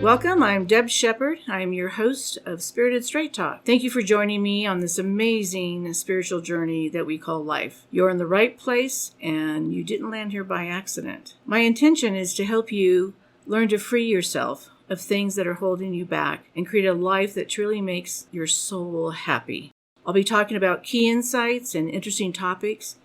Welcome, I'm Deb Sheppard. I'm your host of Spirited Straight Talk. Thank you for joining me on this amazing spiritual journey that we call life. You're in the right place and you didn't land here by accident. My intention is to help you learn to free yourself of things that are holding you back and create a life that truly makes your soul happy. I'll be talking about key insights and interesting topics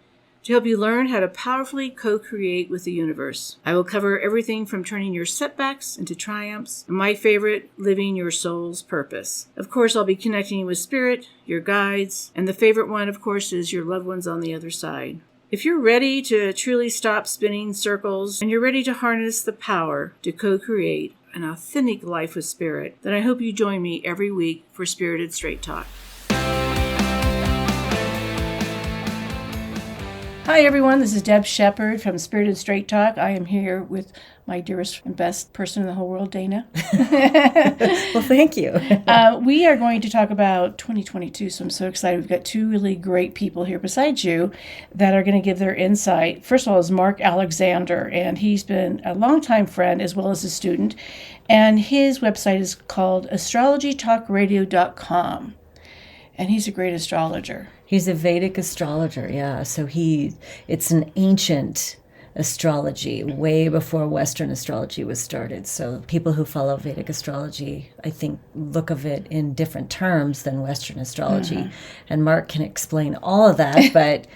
to help you learn how to powerfully co-create with the universe. I will cover everything from turning your setbacks into triumphs, and my favorite, living your soul's purpose. Of course, I'll be connecting you with spirit, your guides, and the favorite one, of course, is your loved ones on the other side. If you're ready to truly stop spinning circles, and you're ready to harness the power to co-create an authentic life with spirit, then I hope you join me every week for Spirited Straight Talk. Hi everyone, this is Deb Sheppard from Spirited Straight Talk. I am here with my dearest and best person in the whole world, Dana. Well, thank you. We are going to talk about 2022, so I'm so excited. We've got two really great people here beside you that are going to give their insight. First of all is Mark Alexander, and he's been a longtime friend as well as a student, and his website is called astrologytalkradio.com, and he's a great astrologer. He's a Vedic astrologer, yeah. So it's an ancient astrology, way before Western astrology was started. So people who follow Vedic astrology, I think, look of it in different terms than Western astrology. Mm-hmm. And Mark can explain all of that, but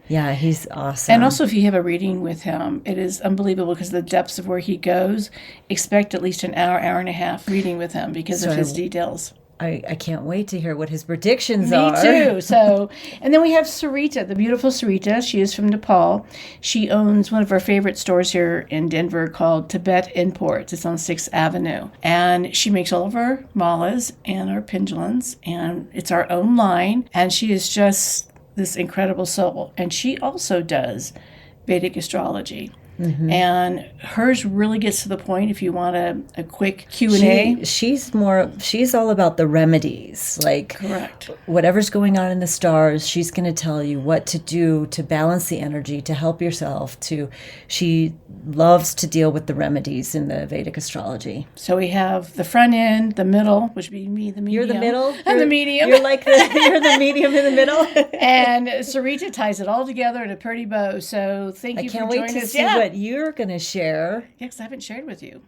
yeah, he's awesome. And also, if you have a reading with him, it is unbelievable because of the depths of where he goes. Expect at least an hour and a half reading with him because of his details. I can't wait to hear what his predictions are. Me too. So, and then we have Sarita, the beautiful Sarita. She is from Nepal. She owns one of our favorite stores here in Denver called Tibet Imports. It's on 6th Avenue. And she makes all of our malas and our pendulums, and it's our own line. And she is just this incredible soul. And she also does Vedic astrology. Mm-hmm. And hers really gets to the point if you want a quick Q&A. She's all about the remedies. Like, correct. Whatever's going on in the stars, she's going to tell you what to do to balance the energy, to help yourself. She loves to deal with the remedies in the Vedic astrology. So we have the front end, the middle, which would be me, the medium. You're the middle? I'm the medium. You're the medium in the middle. And Sarita ties it all together in a pretty bow. So thank you for joining us. I can't wait to see what you're going to share. Yeah, because I haven't shared with you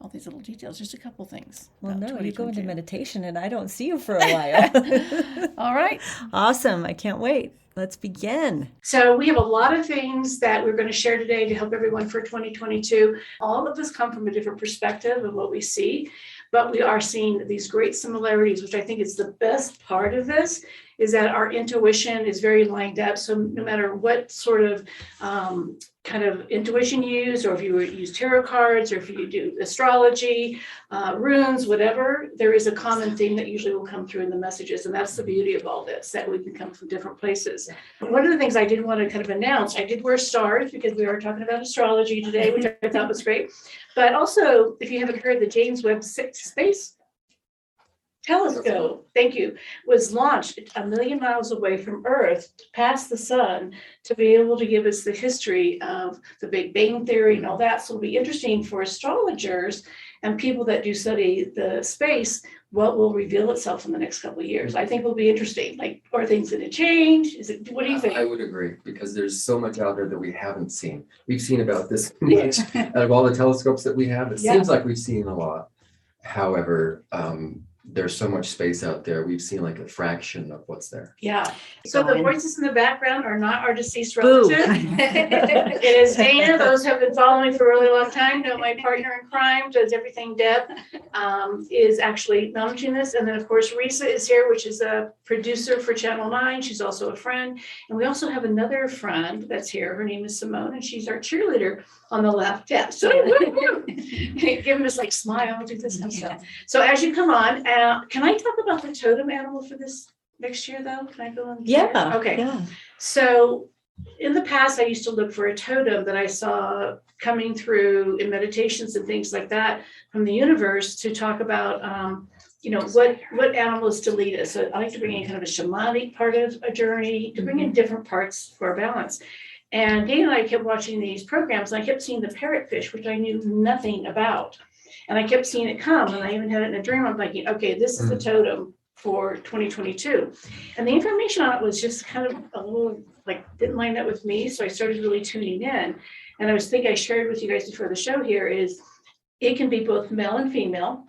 all these little details, just a couple things. Well, no, you go into meditation and I don't see you for a while. All right. Awesome. I can't wait. Let's begin. So we have a lot of things that we're going to share today to help everyone for 2022. All of this come from a different perspective of what we see, but we are seeing these great similarities, which I think is the best part of this, is that our intuition is very lined up. So no matter what sort of kind of intuition you use, or if you use tarot cards, or if you do astrology, runes, whatever, there is a common theme that usually will come through in the messages. And that's the beauty of all this, that we can come from different places. One of the things I did want to kind of announce, I did wear stars because we are talking about astrology today, which I thought was great. But also, if you haven't heard, the James Webb Space Telescope, thank you, was launched 1 million miles away from Earth, past the sun, to be able to give us the history of the Big Bang Theory and all that. So it'll be interesting for astrologers and people that do study the space, what will reveal itself in the next couple of years. I think will be interesting. Like, are things going to change? What do you think? I would agree, because there's so much out there that we haven't seen. We've seen about this much out of all the telescopes that we have. It seems like we've seen a lot. However, there's so much space out there. We've seen like a fraction of what's there. Yeah. So the voices in the background are not our deceased relative. It is Dana. Those who have been following me for a really long time know my partner in crime, does everything. Deb is actually managing this. And then, of course, Risa is here, which is a producer for Channel 9. She's also a friend. And we also have another friend that's here. Her name is Simone, and she's our cheerleader on the left. Yeah. So give him this like smile, do this and stuff. So as you come on, can I talk about the totem animal for this next year, though? Can I go on? Yeah. Okay. Yeah. So in the past, I used to look for a totem that I saw coming through in meditations and things like that from the universe to talk about, what animals to lead us. So I like to bring in kind of a shamanic part of a journey, to bring in different parts for balance. And Dana and I kept watching these programs, and I kept seeing the parrotfish, which I knew nothing about. And I kept seeing it come, and I even had it in a dream. I'm thinking, okay, this is the totem for 2022. And the information on it was just kind of a little like didn't line up with me. So I started really tuning in. And I was thinking I shared with you guys before the show here is it can be both male and female.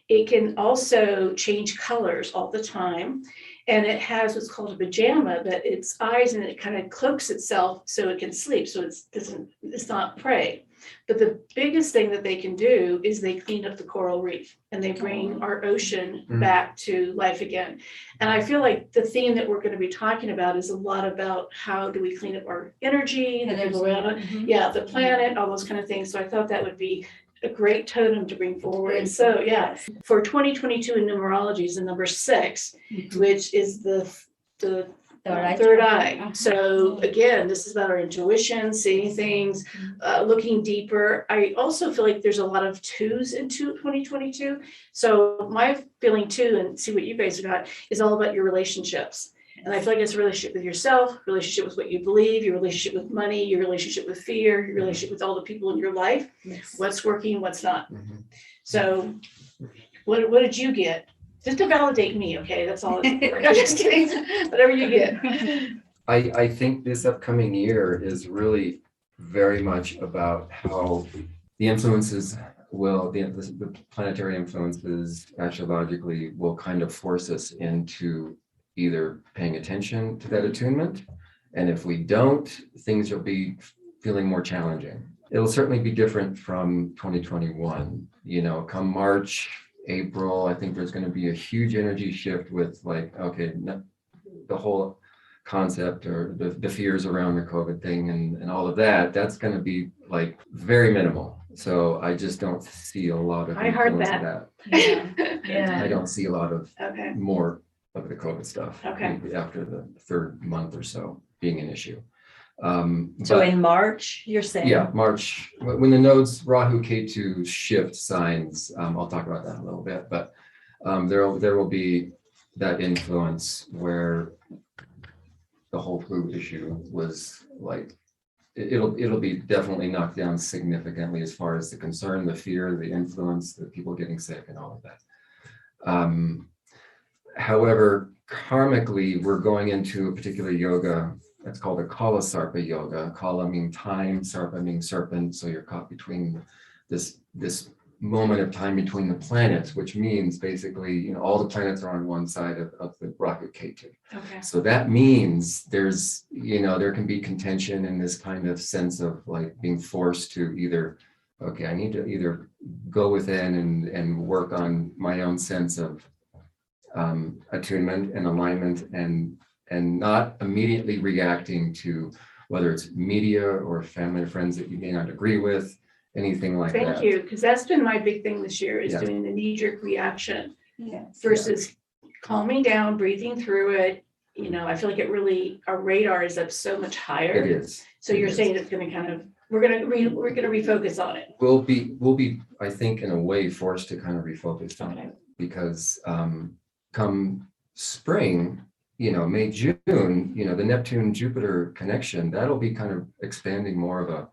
It can also change colors all the time. And it has what's called a pajama, that its eyes and it kind of cloaks itself so it can sleep. So it's not prey. But the biggest thing that they can do is they clean up the coral reef and they bring our ocean back to life again. And I feel like the theme that we're going to be talking about is a lot about how do we clean up our energy, the people around it, the planet, all those kind of things. So I thought that would be a great totem to bring forward. So yeah, for 2022 in numerology is the number 6, which is the third eye. So again, this is about our intuition, seeing things, looking deeper. I also feel like there's a lot of 2s in 2022. So my feeling too, and see what you guys have got, is all about your relationships. And I feel like it's a relationship with yourself, relationship with what you believe, your relationship with money, your relationship with fear, your relationship with all the people in your life, what's working, what's not. So what did you get? Just to validate me, okay? That's all. I'm just kidding. Whatever you get. I think this upcoming year is really very much about how the influences the planetary influences astrologically will kind of force us into either paying attention to that attunement. And if we don't, things will be feeling more challenging. It'll certainly be different from 2021. Come March, April, I think there's going to be a huge energy shift with the whole concept or the fears around the COVID thing and all of that. That's going to be like very minimal. So I just don't see a lot of influence of that. I don't see a lot of more of the COVID stuff after the 3rd month or so being an issue. So in March, you're saying? Yeah, March, when the nodes Rahu Ketu shift signs, I'll talk about that in a little bit, but there will be that influence where the whole flu issue was like, it'll be definitely knocked down significantly as far as the concern, the fear, the influence, the people getting sick and all of that. However, karmically, we're going into a particular yoga that's called a Kala Sarpa yoga. Kala means time, Sarpa means serpent. So you're caught between this moment of time between the planets, which means basically, all the planets are on one side of the Rahu Ketu. So that means there's, there can be contention in this kind of sense of like being forced to either, I need to either go within and work on my own sense of attunement and alignment and not immediately reacting to whether it's media or family or friends that you may not agree with, anything like that. Thank you, because that's been my big thing this year is doing the knee-jerk reaction versus calming down, breathing through it. I feel like our radar is up so much higher. It is. So you're saying it's going to kind of, we're going to refocus on it. We'll be, I think, in a way forced to kind of refocus on it because come spring, May, June, the Neptune Jupiter connection, that'll be kind of expanding more of a,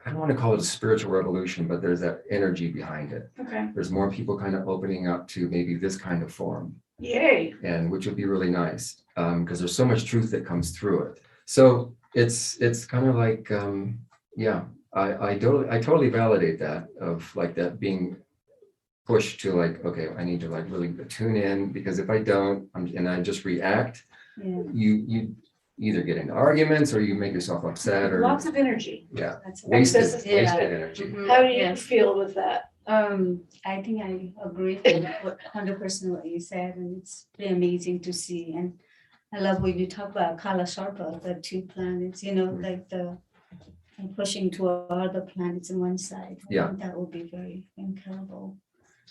I don't want to call it a spiritual revolution, but there's that energy behind it. There's more people kind of opening up to maybe this kind of form. Yay. And which would be really nice because there's so much truth that comes through it. So it's kind of like, I totally validate that of like that being pushed to like, I need to like really tune in because if I don't, and I just react, you either get into arguments or you make yourself upset or lots of energy. Wasted energy. How do you feel with that? I think I agree with 100% what you said, and it's really amazing to see. And I love when you talk about Kala Sarpa, the 2 planets, like the pushing toward the planets on one side. I think that would be very incredible.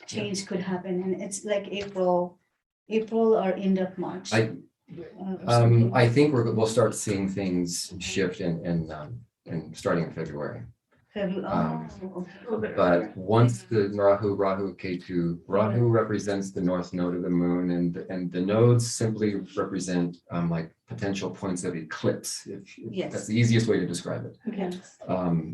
Change could happen, and it's like April or end of March. I think we'll start seeing things shift and starting in February. But once the Rahu Ketu, Rahu represents the north node of the moon, and the nodes simply represent like potential points of eclipse. Yes. That's the easiest way to describe it. Okay.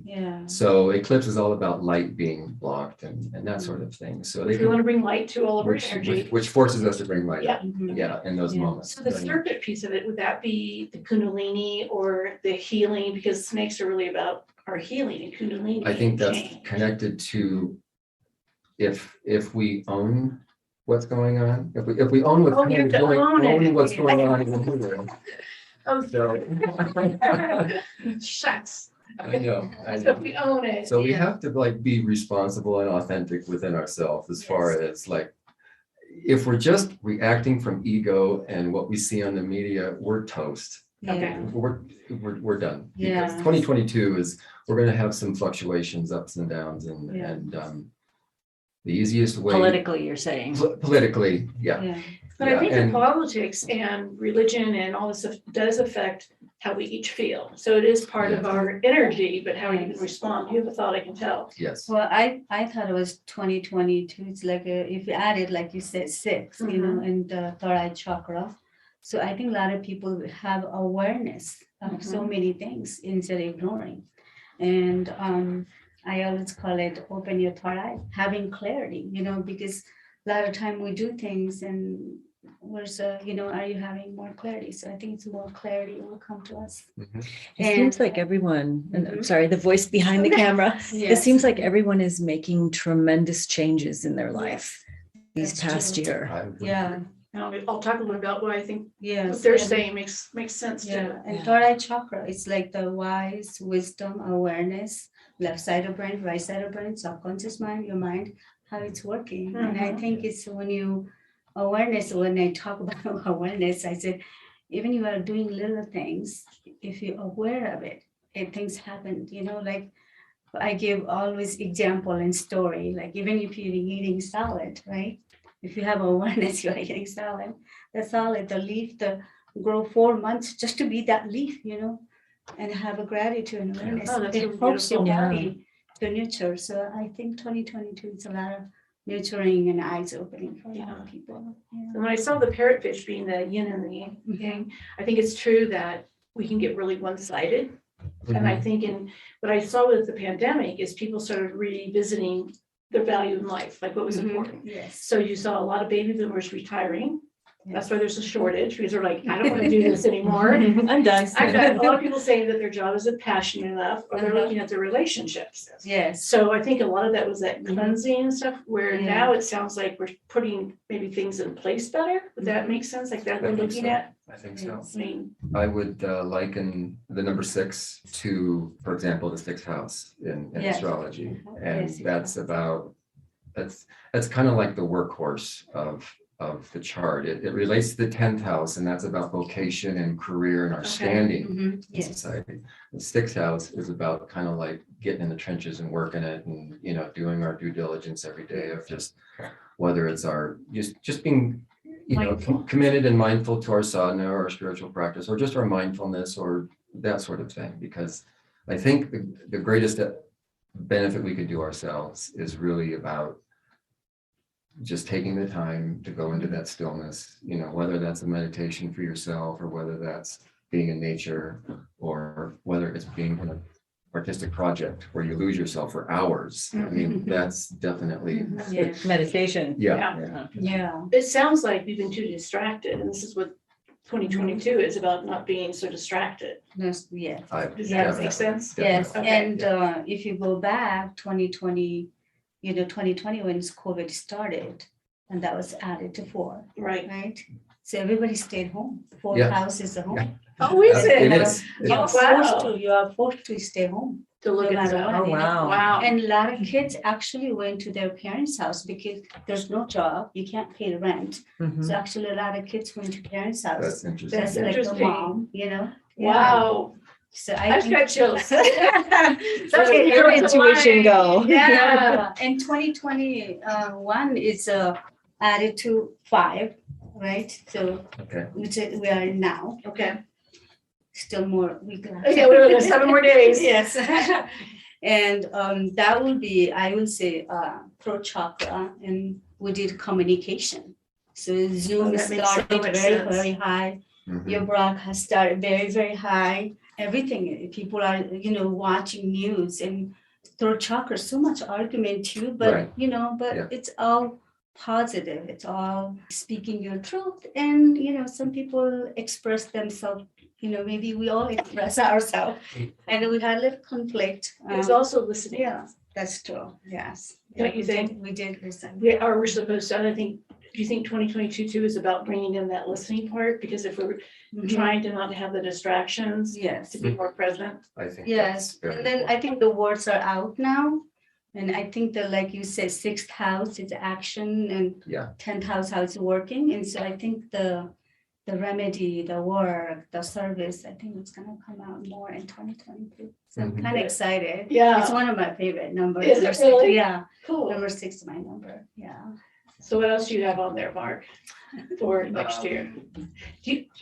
Yeah. So eclipse is all about light being blocked and that sort of thing. So they If we want to bring light to all of our energy. which forces us to bring light. Yeah. up. Yeah, in those Yeah. moments. So the serpent piece of it, would that be the Kundalini or the healing? Because snakes are really about our healing and Kundalini. I think that's change. connected to if we own what's going on, if we own what's Oh, you have to own it. what's going on in the world. Oh, So shucks. I know. So if we own it. So we have to like be responsible and authentic within ourselves as far as like, if we're just reacting from ego and what we see on the media, we're toast. Okay. We're done. Yeah. Because 2022 is, we're gonna have some fluctuations, ups and downs Yeah. and the easiest way. Politically, you're saying. Politically, yeah. Yeah. But I think the and- politics and religion and all this stuff does affect how we each feel. So it is part of Yes. our energy, but how you can respond. You have a thought, I can tell. Yes. Well, I thought it was 2022. It's like if you add it, like you said, 6, you know, in the third eye chakra. So I think a lot of people have awareness of so many things instead of ignoring. And I always call it open your third eye, having clarity, you know, because a lot of time we do things and we're so, you know, are you having more clarity? So I think it's more clarity will come to us. Mhm. It seems like everyone, and I'm Mhm. sorry, the voice behind the camera. It Yes. seems like everyone is making tremendous changes in their life these That's past true. year. I would Yeah. agree. I'll talk a little about what I think Yes. what they're and- saying makes sense Yeah, too. and Yeah. third eye chakra, it's like the wise, wisdom, awareness, left side of brain, right side of brain, subconscious mind, your mind, how it's working. And I Mhm. think it's when you awareness, when I talk about awareness, I said, even you are doing little things, if you're aware of it, things happen, you know, like I give always example and story, like even if you're eating salad, right? If you have awareness, you're eating salad, the salad, the leaf, the grow 4 months just to be that leaf, you know, and have a gratitude and awareness. Oh, that's It really helps your beautiful. body to nurture. So I think 2022 is a lot of nurturing and eyes opening for a lot of people. And when I saw the parrotfish being the yin and the yang, I think it's true that we can get really one-sided. And I think what I saw with the pandemic is people started revisiting their value in life, like what was Mhm. important. Yes. So you saw a lot of baby boomers retiring. That's why there's a shortage, because they're like, I don't want to do this anymore. I'm done. I've got a lot of people saying that their job isn't passionate enough, or they're Uh-huh. looking at their relationships. Yes. So I think a lot of that was that cleansing and stuff, where Yeah. now it sounds like we're putting maybe things in place better. Would that make sense? Like that I we're think looking so. at? I think so. I mean, I would liken the number 6 to, for example, the 6th house in Yes. astrology. And Yes, that's about, that's kind of like the workhorse of the chart. It relates to the 10th house, and that's about vocation and career and our Okay. standing Mhm. in Yes. society. The 6th house is about kind of like getting in the trenches and working it and, you know, doing our due diligence every day of just, whether it's our, just being, you know, Mindful. committed and mindful to our sadhana or our spiritual practice, or just our mindfulness or that sort of thing. Because I think the greatest benefit we could do ourselves is really about just taking the time to go into that stillness, you know, whether that's a meditation for yourself or whether that's being in nature or whether it's being in an artistic project where you lose yourself for hours. I mean, that's definitely, Yeah. Meditation. yeah. yeah. Yeah. It sounds like we've been too distracted, and this is what 2022 is about, not being so distracted. Yes. Yes. Does Yeah. that make sense? Yes, Okay. and if you go back 2020, 2020 when COVID started, and that was added to 4, Right. right? So everybody stayed home. 4th Yeah. house is a home. Oh, is It it? is. It You're Oh, is. wow. you are forced to stay home. To look No at matter that. what. Oh, wow. Wow. And a lot of kids actually went to their parents' house because there's no job, you can't pay the rent. Mhm. So actually a lot of kids went to parents' house. That's interesting. That's like the interesting. mom, Yeah. Wow. So I I've think. got chills. That's Okay, Where you're did intuition go? Yeah, and 2021 is added to 5, right? So Okay. which we are in now, Okay. still more week left. Okay, we're 7 more days. Yes. And that will be, I will say, throat chakra, and we did communication. So Zoom that makes so started much very, sense. very high. Mhm. Your broadcast started very, very high. Everything, people are, watching news, and throat chakra, so much argument too, but, Right. Yeah. it's all positive. It's all speaking your truth. And, some people express themselves, maybe we all express ourselves. And we had a little conflict. It's also listening. Yeah, that's true. Yes. Don't you think? We did listen. We're supposed to, and I think, do you think 2022 too is about bringing in that listening part? Because if we're Mhm. trying to not have the distractions, Yes. to be more present. I think. Yes, that's very and then I important. think the words are out now. And I think that, like you said, sixth house is action, and Yeah. 10th house how it's working. And so I think the remedy, the work, the service, I think it's gonna come out more in 2022. So I'm Mhm. kind of excited. It's Yeah, one of my favorite numbers. Is it Number six, really? yeah, cool. number 6 is my number. Yeah. So what else do you have on there, Mark, for next year?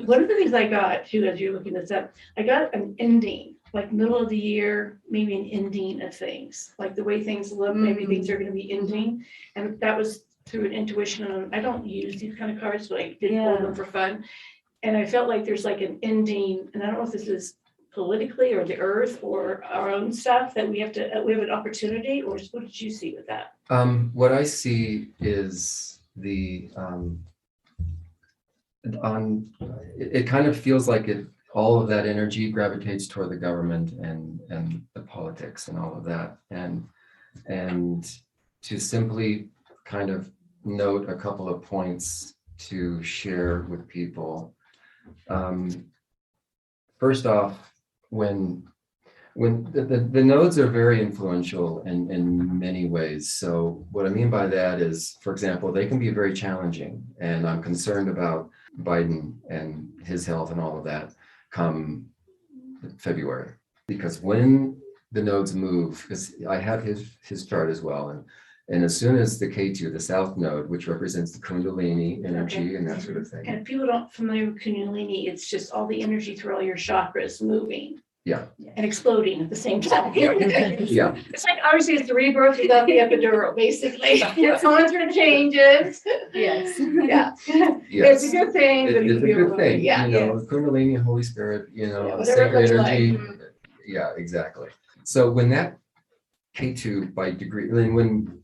One of the things I got too, as you're looking this up, I got an ending, like middle of the year, maybe an ending of things, like the way things look, maybe things are gonna be ending. And that was through an intuition, and I don't use these kind of cards, but I did pull them for fun. And I felt like there's like an ending, and I don't know if this is politically or the earth or our own stuff that we have an opportunity, or what did you see with that? What I see is it kind of feels like all of that energy gravitates toward the government and the politics and all of that. And to simply kind of note a couple of points to share with people. First off, when the nodes are very influential in many ways. So what I mean by that is, for example, they can be very challenging, and I'm concerned about Biden and his health and all of that come February, because when the nodes move, because I have his chart as well, and as soon as the K2, the south node, which represents the Kundalini energy and that sort of thing. And if people don't familiar with Kundalini, it's just all the energy through all your chakras moving. Yeah. And exploding at the same time. Yeah. It's like, obviously, it's the rebirth without the epidural, basically. It's going through changes. Yes. Yeah. Yes. It's a good thing. but it It's can a be good overwhelming. thing, Yeah. Kundalini, Holy Spirit, Yeah, whatever it sacred looks like. energy. Yeah, exactly. So when that K2 by degree, when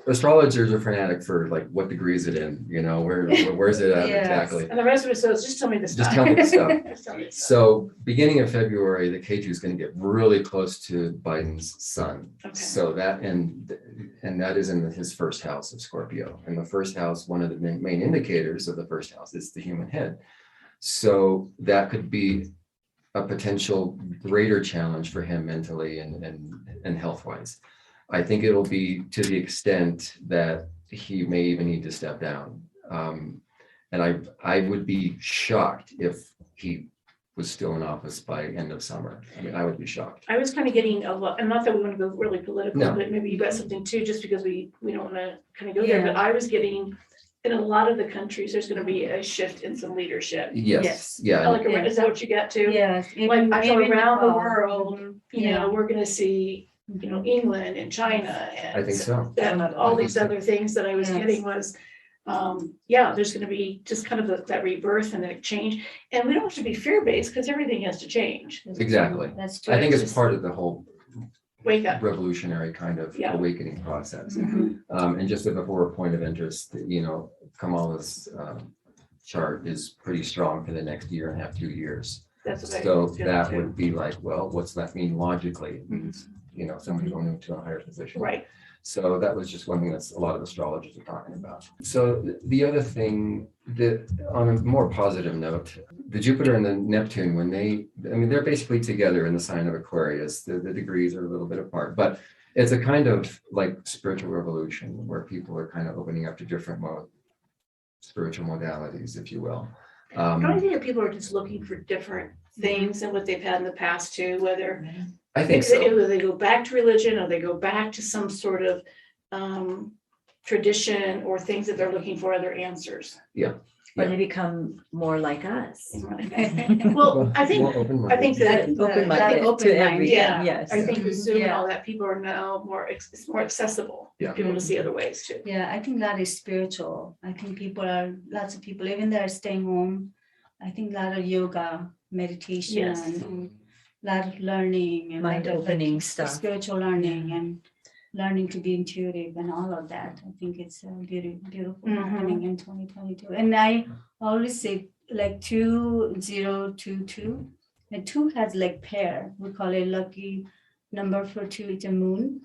astrologers are fanatic for like, what degree is it in? Where's it at Yes. exactly? And the rest of it says, just tell me the stuff. Just tell me the stuff. Just tell me the stuff. So beginning of February, the K2 is going to get really close to Biden's sun. Okay. So that, and that is in his first house of Scorpio. And the first house, one of the main indicators of the first house is the human head. So that could be a potential greater challenge for him mentally and health-wise. I think it'll be to the extent that he may even need to step down. And I would be shocked if he was still in office by end of summer. I mean, I would be shocked. I was kind of getting a lot, and not that we want to go really political, No. but maybe you got something too, just because we don't want to kind of go there, Yeah. but I was getting, in a lot of the countries, there's going to be a shift in some leadership. Yes, Yes. yeah. Like, is that what you got to? Yes. Like, I know even around the fall. world, Yeah. we're going to see, England and China and I think so. and all these other things that I was Yes. getting was, there's gonna be just kind of that rebirth and a change. And we don't have to be fear-based, because everything has to change. Exactly. That's true. I think it's just- part of the whole Wake up. revolutionary kind of Yeah. awakening process. Mhm. And just before a point of interest, Kamala's chart is pretty strong for the next year and a half, 2 years. That's what I So was feeling that too. would be like, well, what's that mean logically? It means, somebody going into a higher position. Right. So that was just one thing that's a lot of astrologers are talking about. So the other thing that, on a more positive note, the Jupiter and the Neptune, when they're basically together in the sign of Aquarius. The degrees are a little bit apart, but it's a kind of like spiritual revolution where people are kind of opening up to different spiritual modalities, if you will. Don't I think that people are just looking for different things than what they've had in the past too, whether I think so. Either they go back to religion or they go back to some sort of tradition or things that they're looking for other answers. Yeah. Or Yeah. they become more like us. Well, I think, More open-minded. I think that, Open-minded to open-minded, everything, yeah, yes. I think with Zoom and Yeah. all that, people are now more, it's more accessible. Yeah. For people to see other ways too. Yeah, I think that is spiritual. I think lots of people, even they're staying home. I think a lot of yoga, meditation, Yes. and a lot of learning and Mind lot of, opening stuff. spiritual learning and learning to be intuitive and all of that. I think it's beautiful Mhm. happening in 2022. And I always say like 2022. And 2 has like pair. We call it lucky number for 2. It's a moon.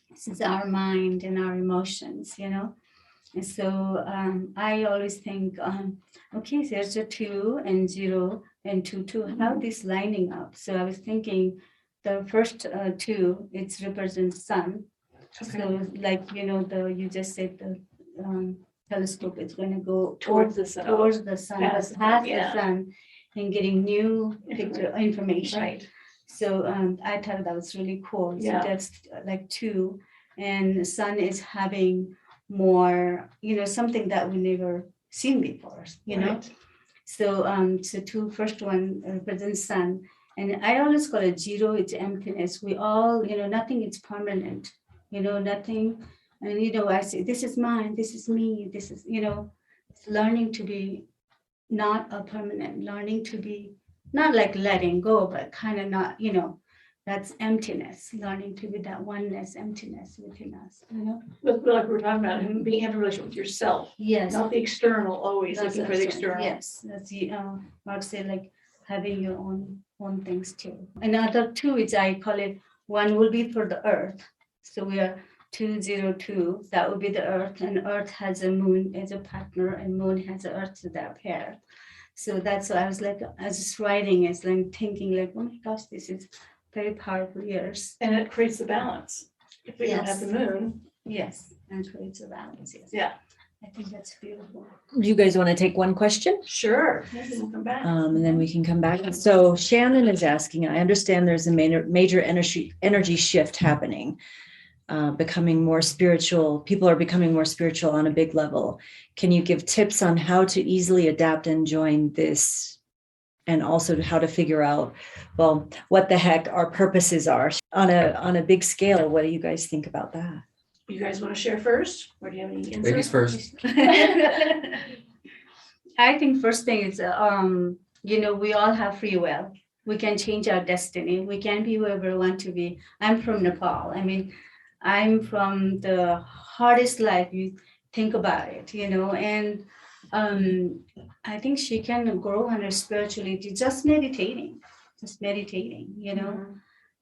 This is our mind and our emotions, And so I always think, okay, so there's a 2 and 0 and 2, how this lining up? So I was thinking the first 2, it represents sun. So like, you just said the telescope is going to go Towards the sun. towards the sun, Past the sun, past the yeah. sun and getting new picture information. Right. So I thought that was really cool. Yeah. So that's like 2, and the sun is having more, something that we never seen before, Right. So so 2 first one represents sun, and I always call it 0. It's emptiness. We all, nothing is permanent. Nothing, and I say this is mine, this is me, this is, it's learning to be not a permanent, learning to be not like letting go, but kind of not, that's emptiness, learning to be that oneness, emptiness within us, But like we're talking about, being having a relationship with yourself, Yes. not the external, always That's looking for the excellent. external. Yes, that's Mark said, like having your own things too. Another 2, which I call it, 1 will be for the earth. So we are 202. That would be the earth, and earth has a moon as a partner, and moon has a earth to that pair. So that's why I was like, I was just writing, it's like thinking, like, oh my gosh, this is very powerful years. And it creates the balance. If we don't have the moon, Yes, and creates a balance. Yes. Yeah. I think that's beautiful. Do you guys want to take one question? sure, maybe we'll come back. And then we can come back. So Shannon is asking, I understand there's a major energy shift happening, becoming more spiritual. People are becoming more spiritual on a big level. Can you give tips on how to easily adapt and join this? And also how to figure out, well, what the heck our purposes are on a big scale. What do you guys think about that? You guys want to share first, or do you have any insight? Ladies first. I think first thing is, we all have free will. We can change our destiny. We can be whoever we want to be. I'm from Nepal. I mean, I'm from the hardest life. You think about it, and I think she can grow on her spirituality just meditating,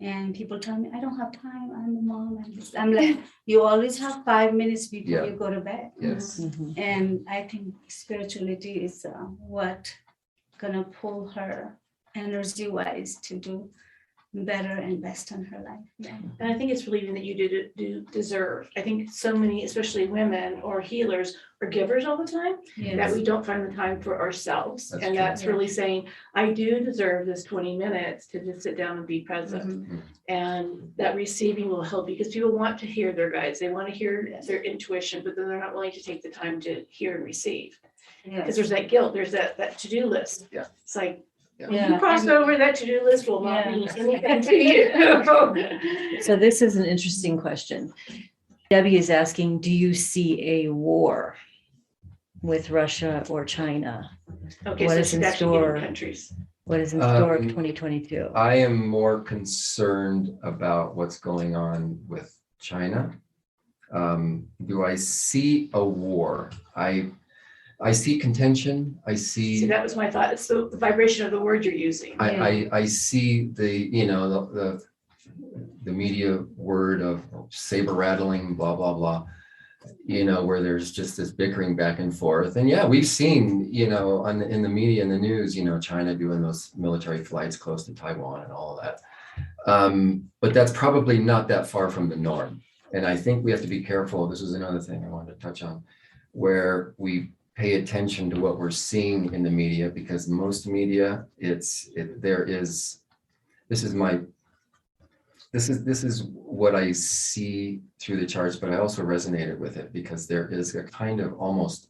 And people tell me, I don't have time. I'm a mom. I'm like, you always have 5 minutes before Yeah. you go to bed. Yes. And I think spirituality is what gonna pull her energy-wise to do better and best in her life. Yeah. And I think it's relieving that you do deserve. I think so many, especially women or healers, are givers all the time, that we don't find the time for ourselves. That's And true. that's really saying, I do deserve this 20 minutes to just sit down and be present. Mhm. And that receiving will help, because people want to hear their guides. They want to hear Yes. their intuition, but then they're not willing to take the time to hear and receive. Yes. Because there's that guilt, there's that to-do list. Yeah. It's like, Yeah. you cross over, that to-do list will not mean Yeah. anything to you. So this is an interesting question. Debbie is asking, do you see a war with Russia or China? Okay, What so is she's in actually giving store? countries. What is in store in Um, 2022? I am more concerned about what's going on with China. Do I see a war? I see contention. I See, see, that was my thought. It's the vibration of the word you're using. I see the media word of saber rattling, blah, blah, blah, where there's just this bickering back and forth. And yeah, we've seen, in the media and the news, China doing those military flights close to Taiwan and all of that. But that's probably not that far from the norm. And I think we have to be careful. This is another thing I wanted to touch on, where we pay attention to what we're seeing in the media, because most media, this is what I see through the charts, but I also resonated with it because there is a kind of almost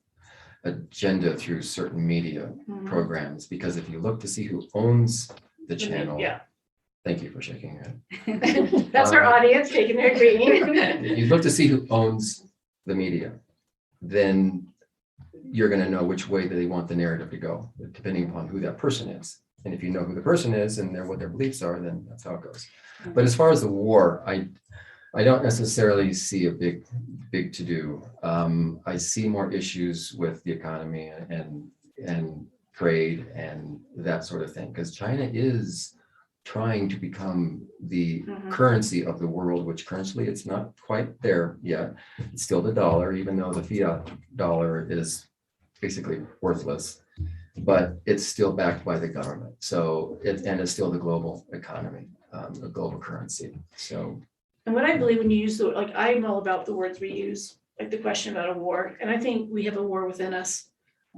agenda through certain media Mhm. programs. Because if you look to see who owns the channel, Yeah. thank you for shaking your head. That's our audience taking their green. You look to see who owns the media, then you're going to know which way they want the narrative to go, depending upon who that person is. And if you know who the person is and what their beliefs are, then that's how it goes. But as far as the war, I don't necessarily see a big to do. I see more issues with the economy and trade and that sort of thing, because China is trying to become the currency of the world, which currently it's not quite there yet. It's still the dollar, even though the fiat dollar is basically worthless, but it's still backed by the government. So it's still the global economy, a global currency. So. And what I believe when you use the, like, I'm all about the words we use, like the question about a war. And I think we have a war within us,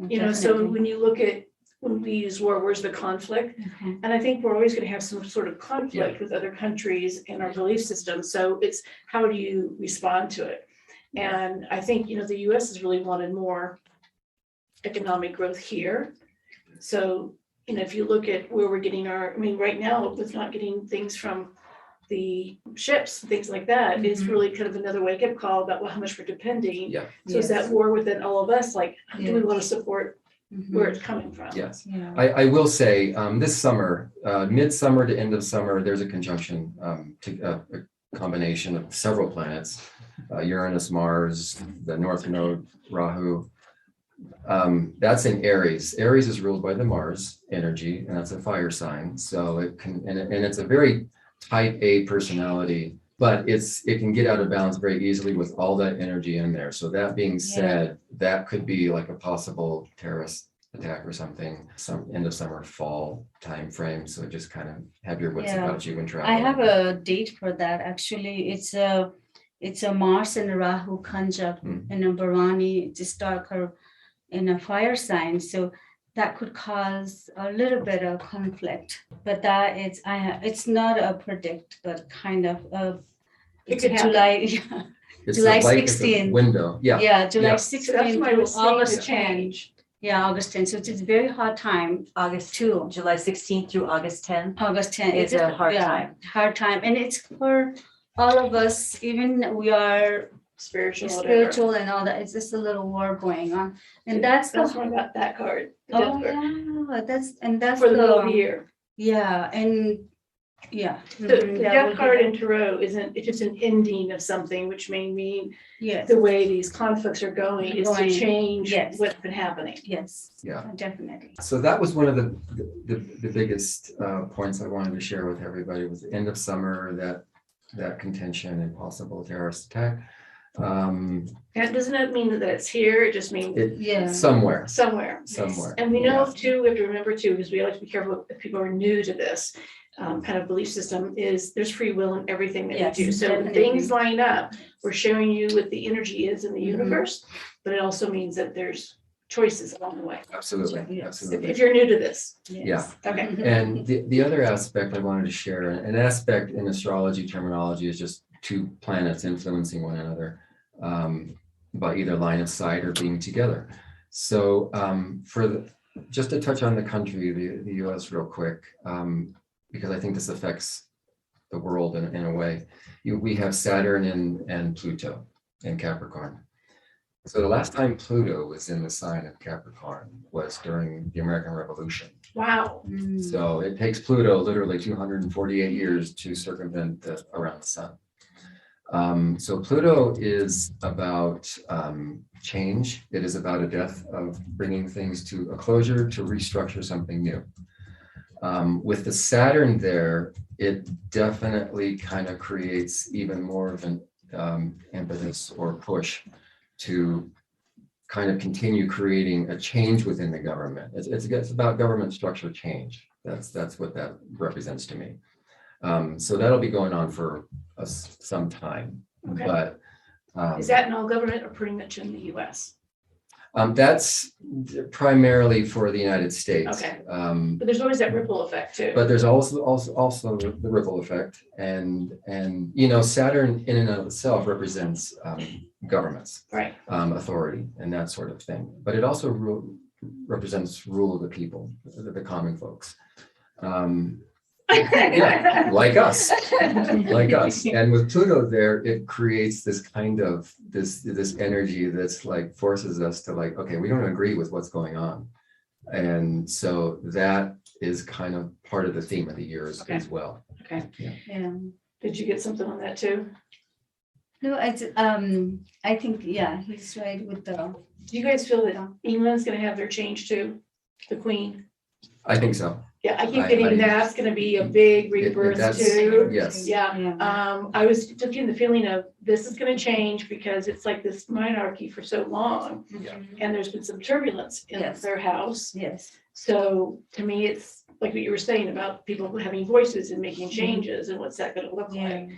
you know, so Definitely. when you look at, when we use war, where's the conflict? Okay. And I think we're always going to have some sort of conflict with other countries in our belief system. So it's how do you respond to it? And I think, you know, the US has really wanted more economic growth here. So, you know, if you look at where we're getting our, I mean, right now, with not getting things from the ships, things like that, is really kind of another wake up call about, well, how much we're depending. Yeah. So is that war within all of us? Like, do we want to support Mhm. where it's coming from? Yes. Yeah. I will say this summer, midsummer to end of summer, there's a conjunction, a combination of several planets, Uranus, Mars, the North Node, Rahu. That's in Aries. Aries is ruled by the Mars energy, and that's a fire sign. So it can, and it's a very type A personality, but it can get out of balance very easily with all that energy in there. So that being said, that could be like a possible terrorist attack or something, some end of summer, fall time frame. So just kind of have your wits Yeah. about you when traveling. I have a date for that. Actually, it's a Mars and Rahu conjunct in a Bharani, just darker in a fire sign. So that could cause a little bit of conflict. But that is, it's not a predict, but kind of It it's could happen. July, It's July a light, it's a 16th. window. Yeah. yeah, July Yeah. 16th So that's why I to was saying the August 10th. change. Yeah, August 10th. So it's a very hard time. July 16th through August 10th. August 10th It's a hard time. Hard time, and it's for all of us. Even we are Spiritual, whatever. spiritual and all that. It's just a little war going on, and Yeah, that's That's the why I got that card. the oh death card, yeah, that's For the middle of the year. Yeah, and yeah. The mhm, that death would be card the- in tarot isn't, it's just an ending of something, which may mean yes, the way these conflicts are going is to Going, change yes. what's been happening. yes, Yeah. definitely. So that was one of the biggest points I wanted to share with everybody was the end of summer, that contention and possible terrorist attack. And doesn't that mean that it's here? It just means It Yeah. somewhere. somewhere. Somewhere, And we know yeah. too, we have to remember too, because we like to be careful if people are new to this kind of belief system, is there's free will in everything that Yes, we do. So when definitely. things line up, we're showing you what the energy is in the Mhm. universe, but it also means that there's choices along the way. Absolutely, Yes. absolutely. If you're new to this, Yes. okay. And the other aspect I wanted to share, an aspect in astrology terminology is just two planets influencing one another by either line of sight or being together. So just to touch on the country, the US real quick, because I think this affects the world in a way. We have Saturn and Pluto in Capricorn. So the last time Pluto was in the sign of Capricorn was during the American Revolution. Wow. Mm. So it takes Pluto literally 248 years to circumvent around the sun. So Pluto is about change. It is about a death of bringing things to a closure, to restructure something new. With the Saturn there, it definitely kind of creates even more of an impetus or push to kind of continue creating a change within the government. It's about government structure change. That's what that represents to me. So that'll be going on for some time. Okay. But Is that in all government or pretty much in the US? That's primarily for the United States. Okay. Um, But there's always that ripple effect too. But there's also the ripple effect, and Saturn in and of itself represents governments, Right. authority, and that sort of thing. But it also represents rule of the people, the common folks. Yeah, like us. And with Pluto there, it creates this kind of this energy that's like forces us to like, okay, we don't agree with what's going on. And so that is kind of part of the theme of the year as well. Okay. Yeah. Did you get something on that too? No, I think, yeah, he's right with the, Do you guys feel that England's gonna have their change too? The Queen? I think so. Yeah, I keep I- getting that's gonna be a big rebirth too. Yes. Yeah, I was just getting the feeling of this is gonna change because it's like this monarchy for so long. Yeah. And there's been some turbulence in Yes. their house. yes. So to me, it's like what you were saying about people having voices and making changes and what's that gonna look Yeah. like?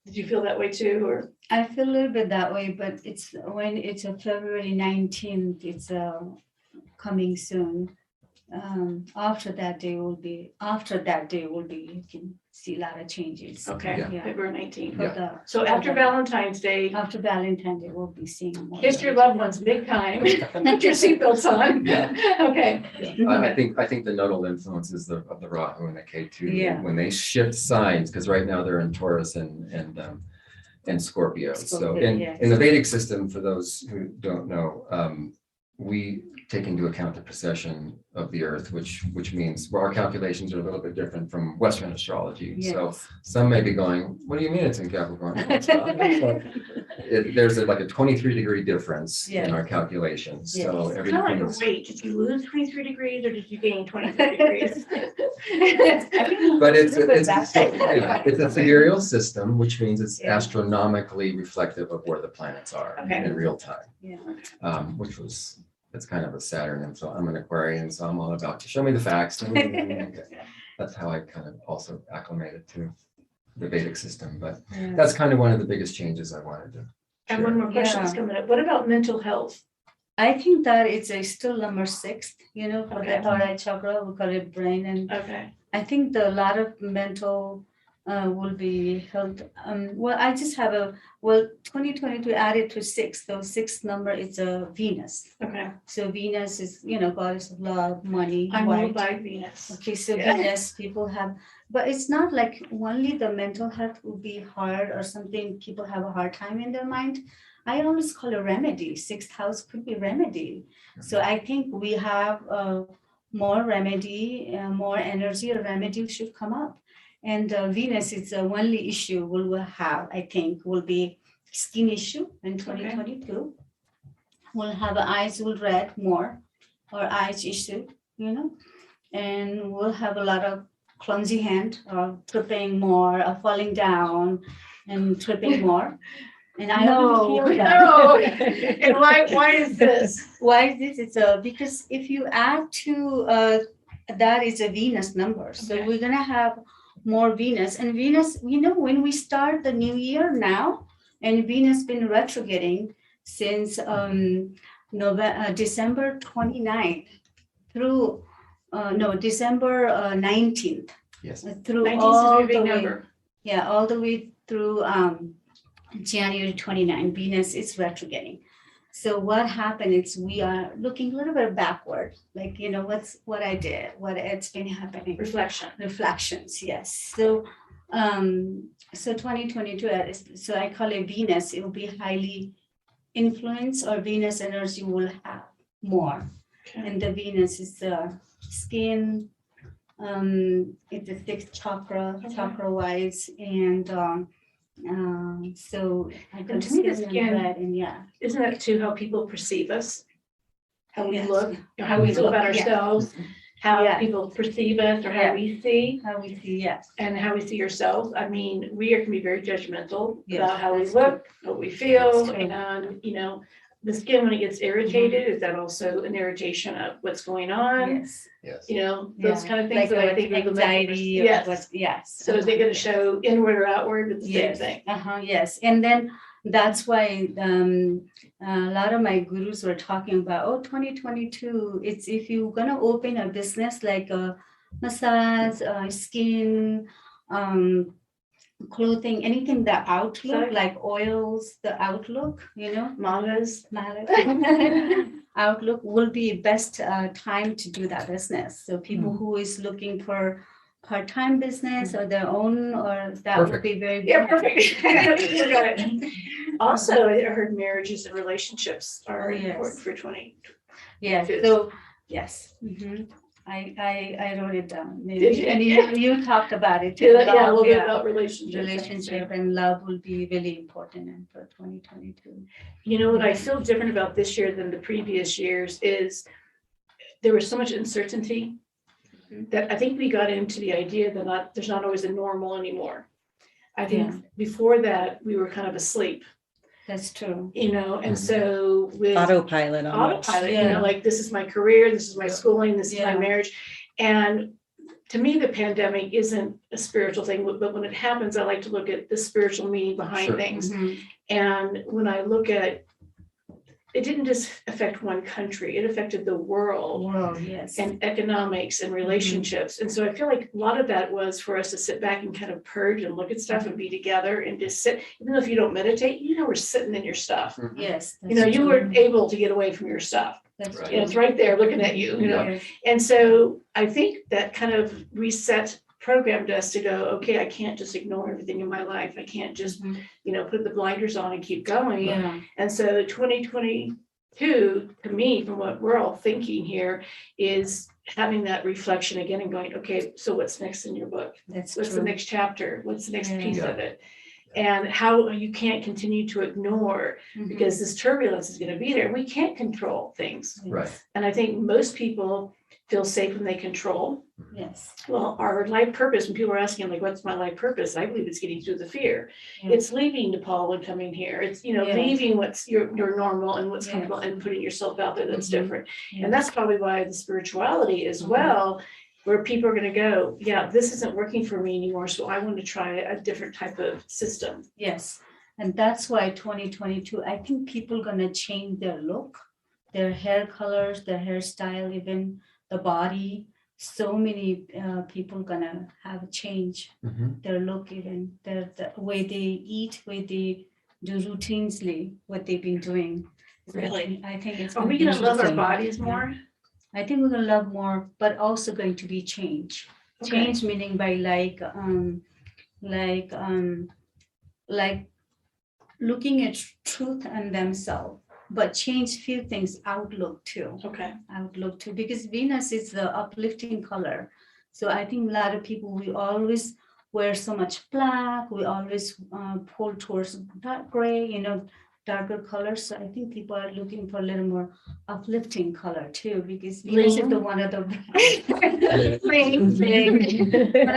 Did you feel that way too, or? I feel a little bit that way, but it's when it's a February 19th, it's coming soon. After that day will be, you can see a lot of changes. Okay, Yeah. February 19th. For Yeah. the- So for after the- Valentine's Day, After Valentine's Day, we'll be seeing more. kiss your loved ones big time. Put your seatbelts on. Yeah. Okay. I think the nodal influences of the Rahu and the Ketu, Yeah. when they shift signs, because right now they're in Taurus and Scorpio. So Scorpio, yes. in the Vedic system, for those who don't know, we take into account the precession of the Earth, which means our calculations are a little bit different from Western astrology. So Yes. some may be going, "What do you mean it's in Capricorn?" No, it's not. There's like a 23-degree difference in our calculations. So Yes. Kind of like everything a is. weight. Did you lose 23 degrees or did you gain 23 degrees? But it's a sidereal system, which means it's Yeah. astronomically reflective of where the planets are Okay. in real time. Yeah. It's kind of a Saturn influence. I'm an Aquarian, so I'm all about show me the facts. That's how I kind of also acclimated to the Vedic system. But Yeah. that's kind of one of the biggest changes I wanted to. And one more question is coming up. What about mental health? I think that it's still number 6, for Okay. the third eye chakra, we call it brain. And Okay. I think a lot of mental will be held. I just have 2022 added to 6. The 6th number is a Venus. Okay. So Venus is, goddess of love, money, I'm wife. ruled by Venus. Okay, so Yeah. Venus, people have, but it's not like only the mental health will be hard or something, people have a hard time in their mind. I always call it remedy. 6th house could be remedy. So I think we have more remedy, more energy, or remedy should come up. And Venus is the only issue we will have, I think, will be skin issue in 2022. We'll have eyes will red more, or eyes issue, and we'll have a lot of clumsy hand, or tripping more, or falling down and tripping more. And I already feel that. No. And why is this? Why is this? It's because if you add to that is a Venus number. So Okay. we're gonna have more Venus. And Venus, when we start the new year now, and Venus been retrograding since December 29th through December 19th. Yes. Through 19 all is a big the way. number. Yeah, all the way through January 29, Venus is retrograding. So what happened is we are looking a little bit backward, like, what I did, what it's been happening. Reflection. Reflections, yes. So 2022, so I call it Venus, it will be highly influenced, or Venus energy will have more. Okay. And the Venus is the skin, it's the 6th chakra wise, and so I And can to me, the skin and skin- red, and yeah. Isn't that too how people perceive us? How we Yes. look, how we feel about Yeah. ourselves, how Yeah. people perceive us or how Yeah. we see. How we see, yes. And how we see ourselves. I mean, we can be very judgmental Yes, about how we that's look, what we feel, That's true. and the skin when it gets irritated, is that also an irritation of what's going on? Yes. Yes. Those Yeah. kind of things Like that I think people anxiety. Yes. Yes. So is it going to show inward or outward with the same Yes. thing? Yes. And then that's why a lot of my gurus were talking about, 2022, it's if you're going to open a business like a massage, skin, clothing, anything, the outlook, like oils, the outlook, Mangas. outlook will be best time to do that business. So people who is looking for part-time business or their own, or that would Perfect. be very good. Yeah, perfect. You got it. Also, I heard marriages and relationships are Oh, yes. important for 20. Yeah, Yes. so, yes. I wrote it down. Did you? And you talked about it. Yeah, too. a little bit Yeah. about relationships. Relationship and love will be really important for 2022. You know what I feel different about this year than the previous years is there was so much uncertainty that I think we got into the idea that there's not always a normal anymore. I think before that we were kind of asleep, That's true. and so with Autopilot. almost. Yeah. like this is my career, this is my schooling, this is my Yeah. marriage. And to me, the pandemic isn't a spiritual thing, but when it happens, I like to look at the spiritual meaning behind Sure. things. Mhm. And when I look at, it didn't just affect one country, it affected the world World, yes. and economics and relationships. And so I feel like a lot of that was for us to sit back and kind of purge and look at stuff and be together and just sit, even though if you don't meditate, we're sitting in your stuff. Yes. You were able to get away from your stuff. That's Right. true. It's right there looking at you, Yes. And so I think that kind of reset programmed us to go, okay, I can't just ignore everything in my life. I can't just, Mhm. put the blinders on and keep going. Yeah. And so 2022, to me, from what we're all thinking here, is having that reflection again and going, okay, so what's next in your book? That's What's true. the next chapter? What's the next Yeah. piece Yeah. of it? And how you can't continue to ignore Mhm. because this turbulence is going to be there. We can't control things. Right. And I think most people feel safe when they control. Yes. Well, our life purpose, when people are asking, like, what's my life purpose? I believe it's getting through the fear. Yeah. It's leaving Nepal and coming here. It's, Yes. leaving what's your normal and what's Yes. comfortable and putting yourself out there that's Mhm. different. Yeah. And that's probably why the spirituality as Mhm. well, where people are going to go, yeah, this isn't working for me anymore. So I want to try a different type of system. Yes. And that's why 2022, I think people gonna change their look, their hair colors, their hairstyle, even the body. So many people gonna have a change Mhm. their look, even the way they eat, way they do routinely, what they've been doing. So Really? I think it's. Are gonna we be going to love our interesting. bodies more? I think we're gonna love more, but also going to be change. Okay. Change meaning by like looking at truth and themselves, but change few things, outlook too. Okay. Outlook too, because Venus is the uplifting color. So I think a lot of people, we always wear so much black, we always pull towards dark gray, darker colors. So I think people are looking for a little more uplifting color too, because Venus is the one of the one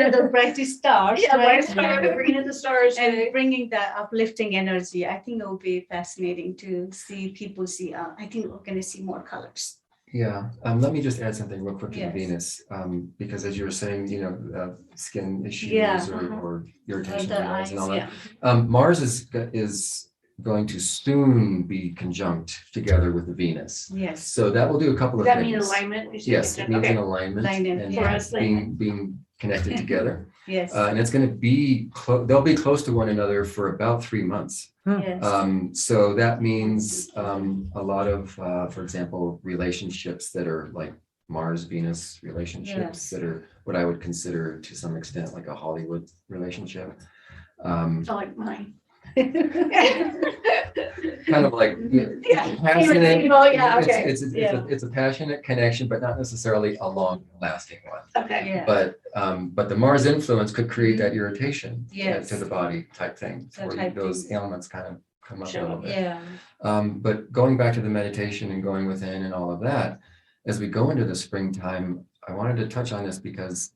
of the brightest stars, Yeah, right? right. Bringing in the stars. And bringing that uplifting energy. I think it will be fascinating to see people see. I think we're going to see more colors. Yeah, let me just add something real quick to the Yes. Venus, because as you were saying, skin issues Yeah, or irritation The in the eyes and all eyes, that. Mars is going to soon be conjunct together with the Venus. Yes. So that will do a couple Does of that mean things. alignment? Yes, it means Okay. an alignment Alignment, and For us, being connected together. Yes. And it's going to be, they'll be close to one another for about 3 months. Yes. So that means a lot of, for example, relationships that are like Mars-Venus relationships Yes. that are what I would consider to some extent like a Hollywood relationship. I like mine. Kind of like Yeah. passionate. Yeah, okay. It's a passionate connection, but not necessarily a long-lasting one. Okay. Yeah. But the Mars influence could create that irritation Yes. to the body type thing, That where type those thing. ailments kind of come up a Show little up. bit. Yeah. But going back to the meditation and going within and all of that, as we go into the springtime, I wanted to touch on this because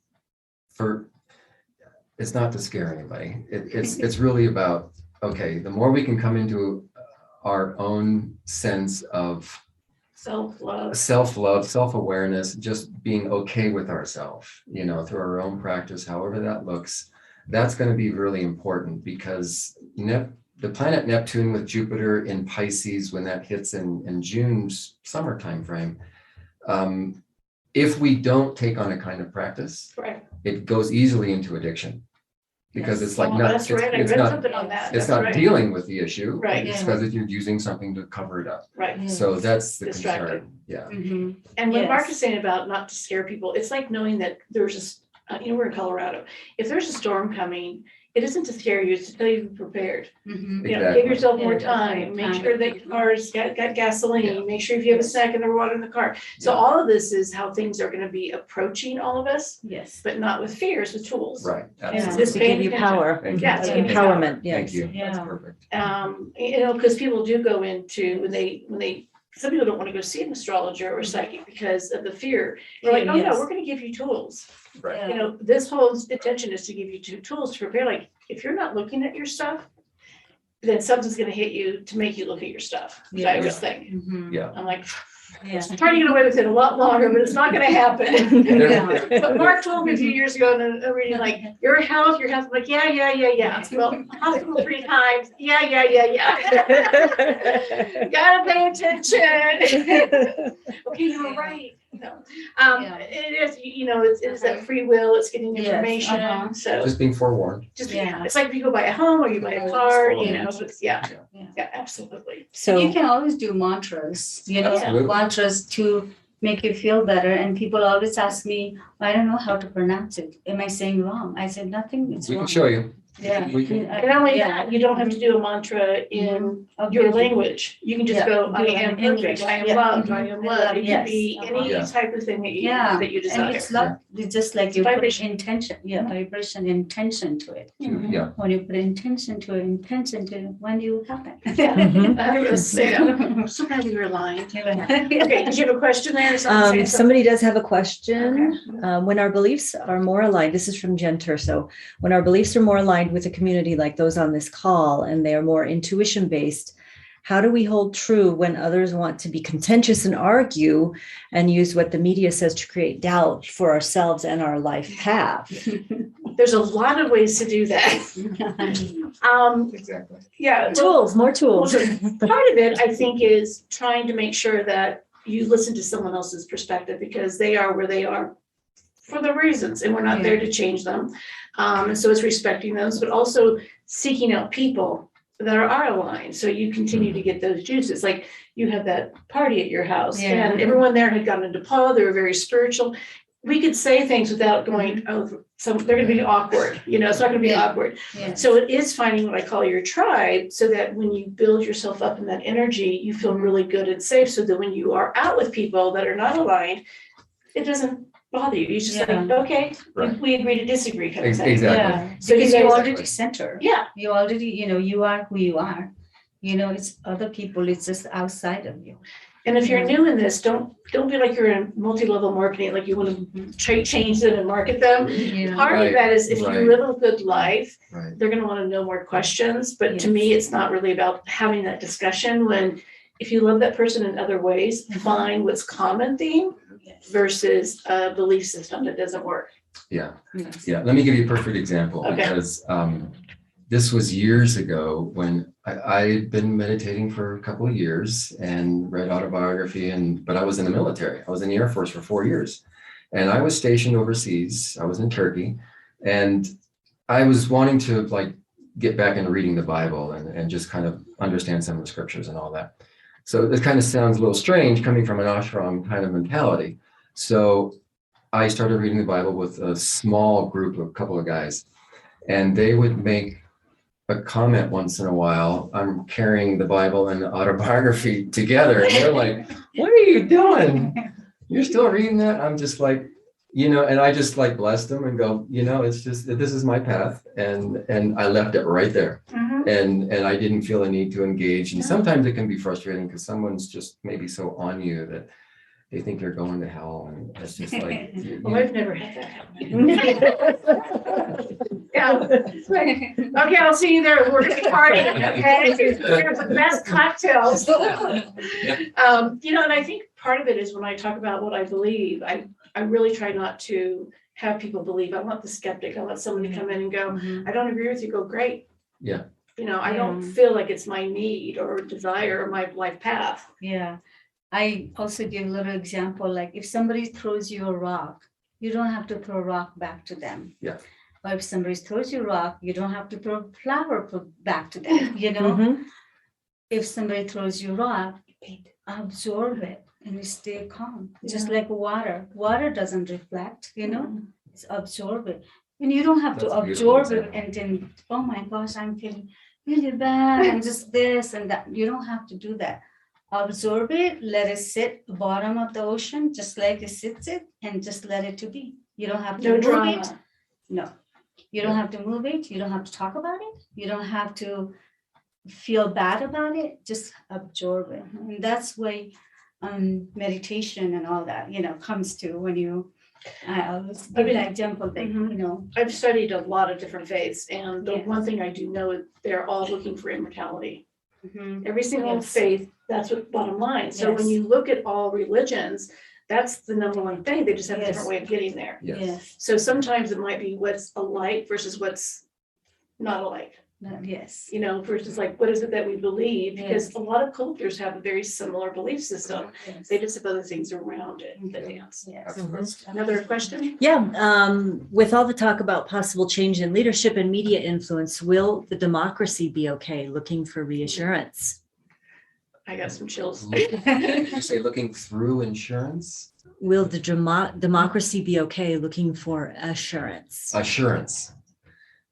it's not to scare anybody. It's really about, okay, the more we can come into our own sense of Self-love. self-love, self-awareness, just being okay with ourselves, through our own practice, however that looks, that's going to be really important because the planet Neptune with Jupiter in Pisces, when that hits in June's summer timeframe, if we don't take on a kind of practice, Right. it goes easily into addiction. Because it's like Oh, not, that's right. I it's read not, something on that. it's That's not right. dealing with the issue. Right. It's Yeah. because you're using something to cover it up. Right. So that's the Distracted. concern. Yeah. Mhm. And when Mark Yes. is saying about not to scare people, it's like knowing that there's just, we're in Colorado. If there's a storm coming, it isn't to scare you, it's to tell you to be prepared. Mhm. Give Exactly. yourself more Yeah, time, make time. sure that your car's got gasoline, Yeah. make sure if you have a snack and there's water in the car. So Yeah. all of this is how things are gonna be approaching all of us, Yes. but not with fears, with tools. Right. Yeah. Absolutely. Just To paying give you attention. power. Thank you. Yeah, to give you power. Empowerment, yes. Thank you. That's Yeah. perfect. Because people do go into, when they, some people don't want to go see an astrologer or psychic because of the fear. We're like, oh no, Yes. we're gonna give you tools. Right. You know, this whole intention is to give you two tools to prepare. Like, if you're not looking at your stuff, then something's gonna hit you to make you look at your stuff, which I always think. Mhm. Yeah. I'm like, Yeah. I'm trying to get away with it a lot longer, but it's not gonna happen. Yeah. But Mark told me a few years ago in a reading, like, your health, I'm like, yeah. Well, hospital 3 times, yeah. Gotta pay attention. Okay, you were right. No, Yeah. it is, it's that free will, it's getting Yes, information, uh-huh. so Just being forewarned. Yeah. it's like if you go buy a home or you buy a car, it's, Yeah. absolutely. So You can always do mantras, Absolutely. mantras to make you feel better. And people always ask me, I don't know how to pronounce it. Am I saying wrong? I said, nothing is We wrong. can show you. Yeah. We can- And not only Yeah. that, you don't have to do a mantra in your Okay. language. You can just Yeah, go, I do it am in English. perfect, I am Yeah. loved, I Mhm. am I loved. love, It can yes. be any Yeah. type of thing that Yeah. you And desire. it's not, it's just like you put Vibration. intention, vibration, intention to it. Yeah. When you put intention to it, when do you happen? Mhm. I was saying, I'm so glad we were lying. Okay, did you have a question there? or something? Somebody does have a question. When our beliefs are more aligned, this is from Jen Terso, when our beliefs are more aligned with a community like those on this call and they are more intuition based, how do we hold true when others want to be contentious and argue and use what the media says to create doubt for ourselves and our life path? There's a lot of ways to do that. Exactly. Yeah. well, Tools, more tools. Part of it, I think, is trying to make sure that you listen to someone else's perspective because they are where they are for the reasons, and we're not there to change them. And so it's respecting those, but also seeking out people that are aligned. So you continue to get those juices. Like you had that party at your house, Yeah. and everyone there had gotten into Paul. They were very spiritual. We could say things without going, oh, so they're going to be awkward. It's not going to be Yeah. awkward. Yeah. So it is finding what I call your tribe so that when you build yourself up in that energy, you feel really good and safe so that when you are out with people that are not aligned, it doesn't bother you. You just like, okay, Right. we agree to disagree kind of thing. Exactly. Yeah, So because you you guys- already center. Yeah, You already, you are who you are. It's other people, it's just outside of you. and if you're new in this, don't be like you're in multi-level marketing, like you want to change them and market them. Yeah. Part of Right, that is if right. you live a good life, Right. they're going to want to know more questions. But to Yes. me, it's not really about having that discussion when, if you love that person in other ways, find what's common theme Yes. versus a belief system that doesn't work. Yeah. Yes. Yeah. Let me give you a perfect example Okay. because this was years ago when I'd been meditating for a couple of years and read autobiography, but I was in the military. I was in the Air Force for 4 years and I was stationed overseas. I was in Turkey and I was wanting to get back into reading the Bible and just kind of understand some of the scriptures and all that. So it kind of sounds a little strange coming from an ashram kind of mentality. So I started reading the Bible with a small group of a couple of guys, and they would make a comment once in a while. I'm carrying the Bible and the autobiography together, and they're like, "What are you doing? You're still reading that?" I'm just like, and I just bless them and go, it's just this is my path, and I left it right there. And I didn't feel a need to engage. And sometimes it can be frustrating because someone's just maybe so on you that they think you're going to hell. And it's just like, Well, I've never had that happen. Yeah. Okay, I'll see you there. We're going to party. Okay. Here's the best cocktails. And I think part of it is when I talk about what I believe, I really try not to have people believe. I want the skeptic. I want someone to come in and go, Mhm. I don't agree with you. Go, great. Yeah. I don't feel like it's my need or desire or my life path. Yeah. I also give a little example, like if somebody throws you a rock, you don't have to throw a rock back to them. Yeah. Or if somebody throws you a rock, you don't have to throw a flower back to them, you know? Mhm. If somebody throws you a rock, absorb it and you stay calm. Just like water. Water doesn't reflect, it's absorb it. And you don't have That's to a beautiful absorb it example. and then, oh my gosh, I'm feeling really bad and just this and that. You don't have to do that. Absorb it, let it sit bottom of the ocean, just like it sits it, and just let it to be. You don't have to No move it. drama. No, you don't have to move it. You don't have to talk about it. You don't have to feel bad about it. Just absorb it. And that's why meditation and all that, comes to when I always give that example that, Mhm. I've studied a lot of different faiths, and the Yes. one thing I do know is they're all looking for immortality. mhm, Every single Yes. faith, that's what bottom line. So when Yes. you look at all religions, that's the number one thing. They just have a Yes. different way of getting there. Yes. yes, So sometimes it might be what's alike versus what's not alike, yes, versus like, what is it that we believe? Because Yes. a lot of cultures have a very similar belief system. yes, They just have other things around it that dance. yes. Another question? Yeah, with all the talk about possible change in leadership and media influence, will the democracy be okay? Looking for reassurance. I got some chills. Did you say looking through insurance? Will the democracy be okay? Looking for assurance. Assurance.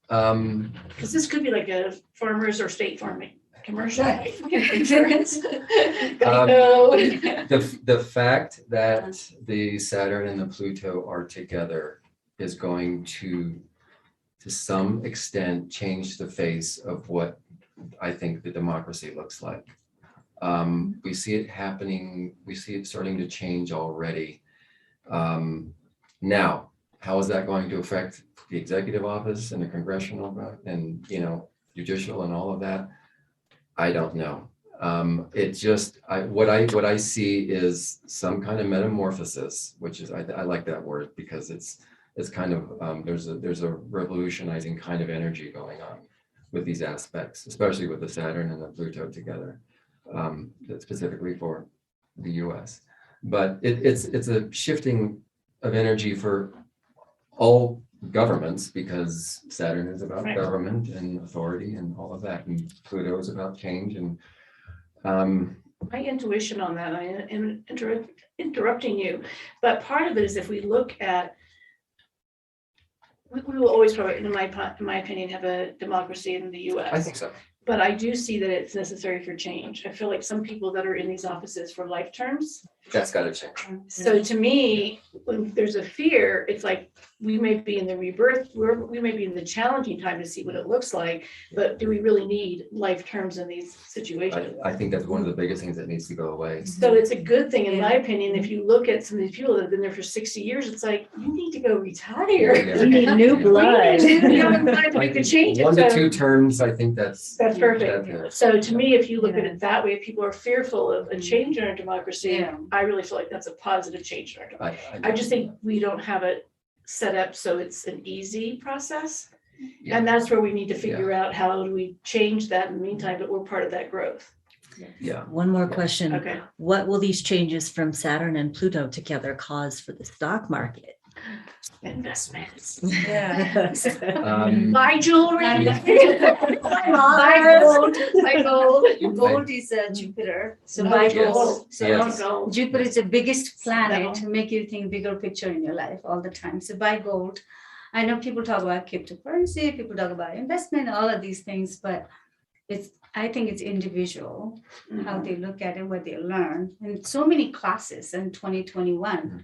Because this could be like a farmers or state farming commercial. Insurance. Gotta go. The fact that the Saturn and the Pluto are together is going to some extent, change the face of what I think the democracy looks like. We see it happening. We see it starting to change already. Now, how is that going to affect the executive office and the congressional and judicial and all of that? I don't know. It just what I see is some kind of metamorphosis, which is I like that word because it's kind of there's a revolutionizing kind of energy going on with these aspects, especially with the Saturn and the Pluto together, that's specifically for the U.S. But it's a shifting of energy for all governments because Saturn is about Right. government and authority and all of that, and Pluto is about change. And My intuition on that, I am interrupting you, but part of it is if we look at, we will always probably, in my opinion, have a democracy in the US. I think so. But I do see that it's necessary for change. I feel like some people that are in these offices for life terms. That's got to change. So to me, when there's a fear, it's like we may be in the rebirth, we may be in the challenging time to see what it looks like, but do we really need life terms in these situations? I think that's one of the biggest things that needs to go away. So it's a good thing, in my opinion, if you look at some of these people that have been there for 60 years, it's like, you need to go retire. Yeah. We need new blood. We haven't time to make the changes. 1 to So 2 terms, I think that's perfect. yeah. So to me, if you look at it that way, if people are fearful of a change in our democracy, Yeah. I really feel like that's a positive change in our democracy. I I just think we don't have it set up so it's an easy process. Yeah. And that's where we need to figure out how do we change that in the meantime, but we're part of that growth. Yeah. One more question. Okay. What will these changes from Saturn and Pluto together cause for the stock market? Investments. Yeah. Buy jewelry. Buy gold. Buy gold. Gold is Jupiter, so Oh, buy yes. gold. So Yes. Gold. Jupiter is the biggest planet No. to make you think bigger picture in your life all the time. So buy gold. I know people talk about cryptocurrency, people talk about investment, all of these things, but I think it's individual how they look at it, what they learn. And so many classes in 2021. Mhm.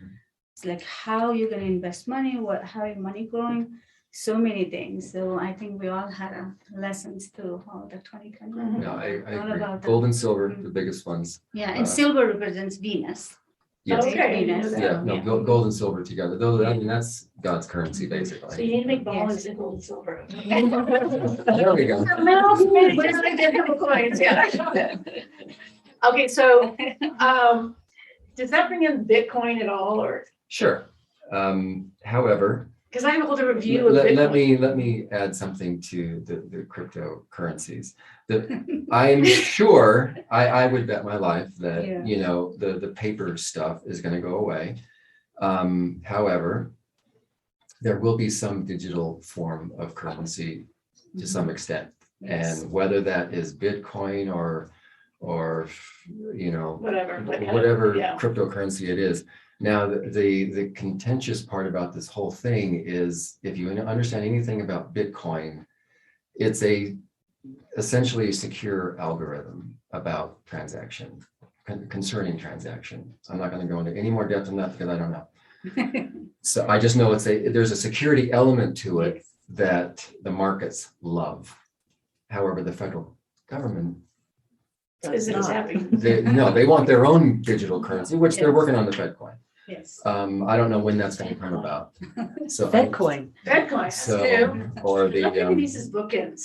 It's like how you're going to invest money, how your money growing, so many things. So I think we all had lessons through all the 2021. No, I All agree. about that. Gold and silver, the biggest ones. Yeah, and silver represents Venus. Yes. Okay. Venus. Yeah, no, gold and silver together. Though I mean that's God's currency So basically. you need to make bonds in gold and silver. There we go. Coins, yeah. Okay, so, does that bring in Bitcoin at all, or, Sure. However, Because I have a whole different view of Let Bitcoin. let me add something to the cryptocurrencies. I'm sure, I would bet my life that, Yeah. you know, the paper stuff is gonna go away. However, there will be some digital form of currency to some extent. Yes. And whether that is Bitcoin or, you know, Whatever, like, whatever yeah. cryptocurrency it is. Now, the contentious part about this whole thing is, if you understand anything about Bitcoin, it's essentially a secure algorithm about transaction, concerning transaction. I'm not going to go into any more depth on that because I don't know. So I just know there's a security element to it that the markets love. However, the federal government Is it happening? they want their own digital currency, which they're working on the FedCoin. Yes. I don't know when that's going to come about. So Bitcoin. Bitcoin, that's So, new. or Look at the, these bookends.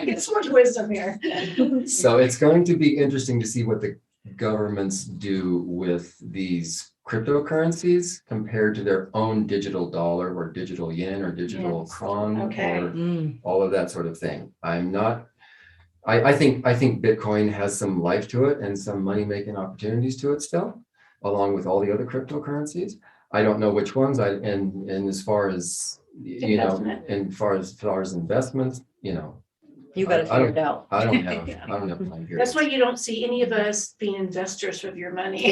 Get so much wisdom here. so it's going to be interesting to see what the governments do with these cryptocurrencies compared to their own digital dollar or digital yen or digital Yes. krone Okay. or all of that sort of thing. I think Bitcoin has some life to it and some money-making opportunities to it still, along with all the other cryptocurrencies. I don't know which ones. And as far as, you know, Investment. and far as investments, you know, You got to I figure it out. I don't have time here. That's why you don't see any of us being investors with your money.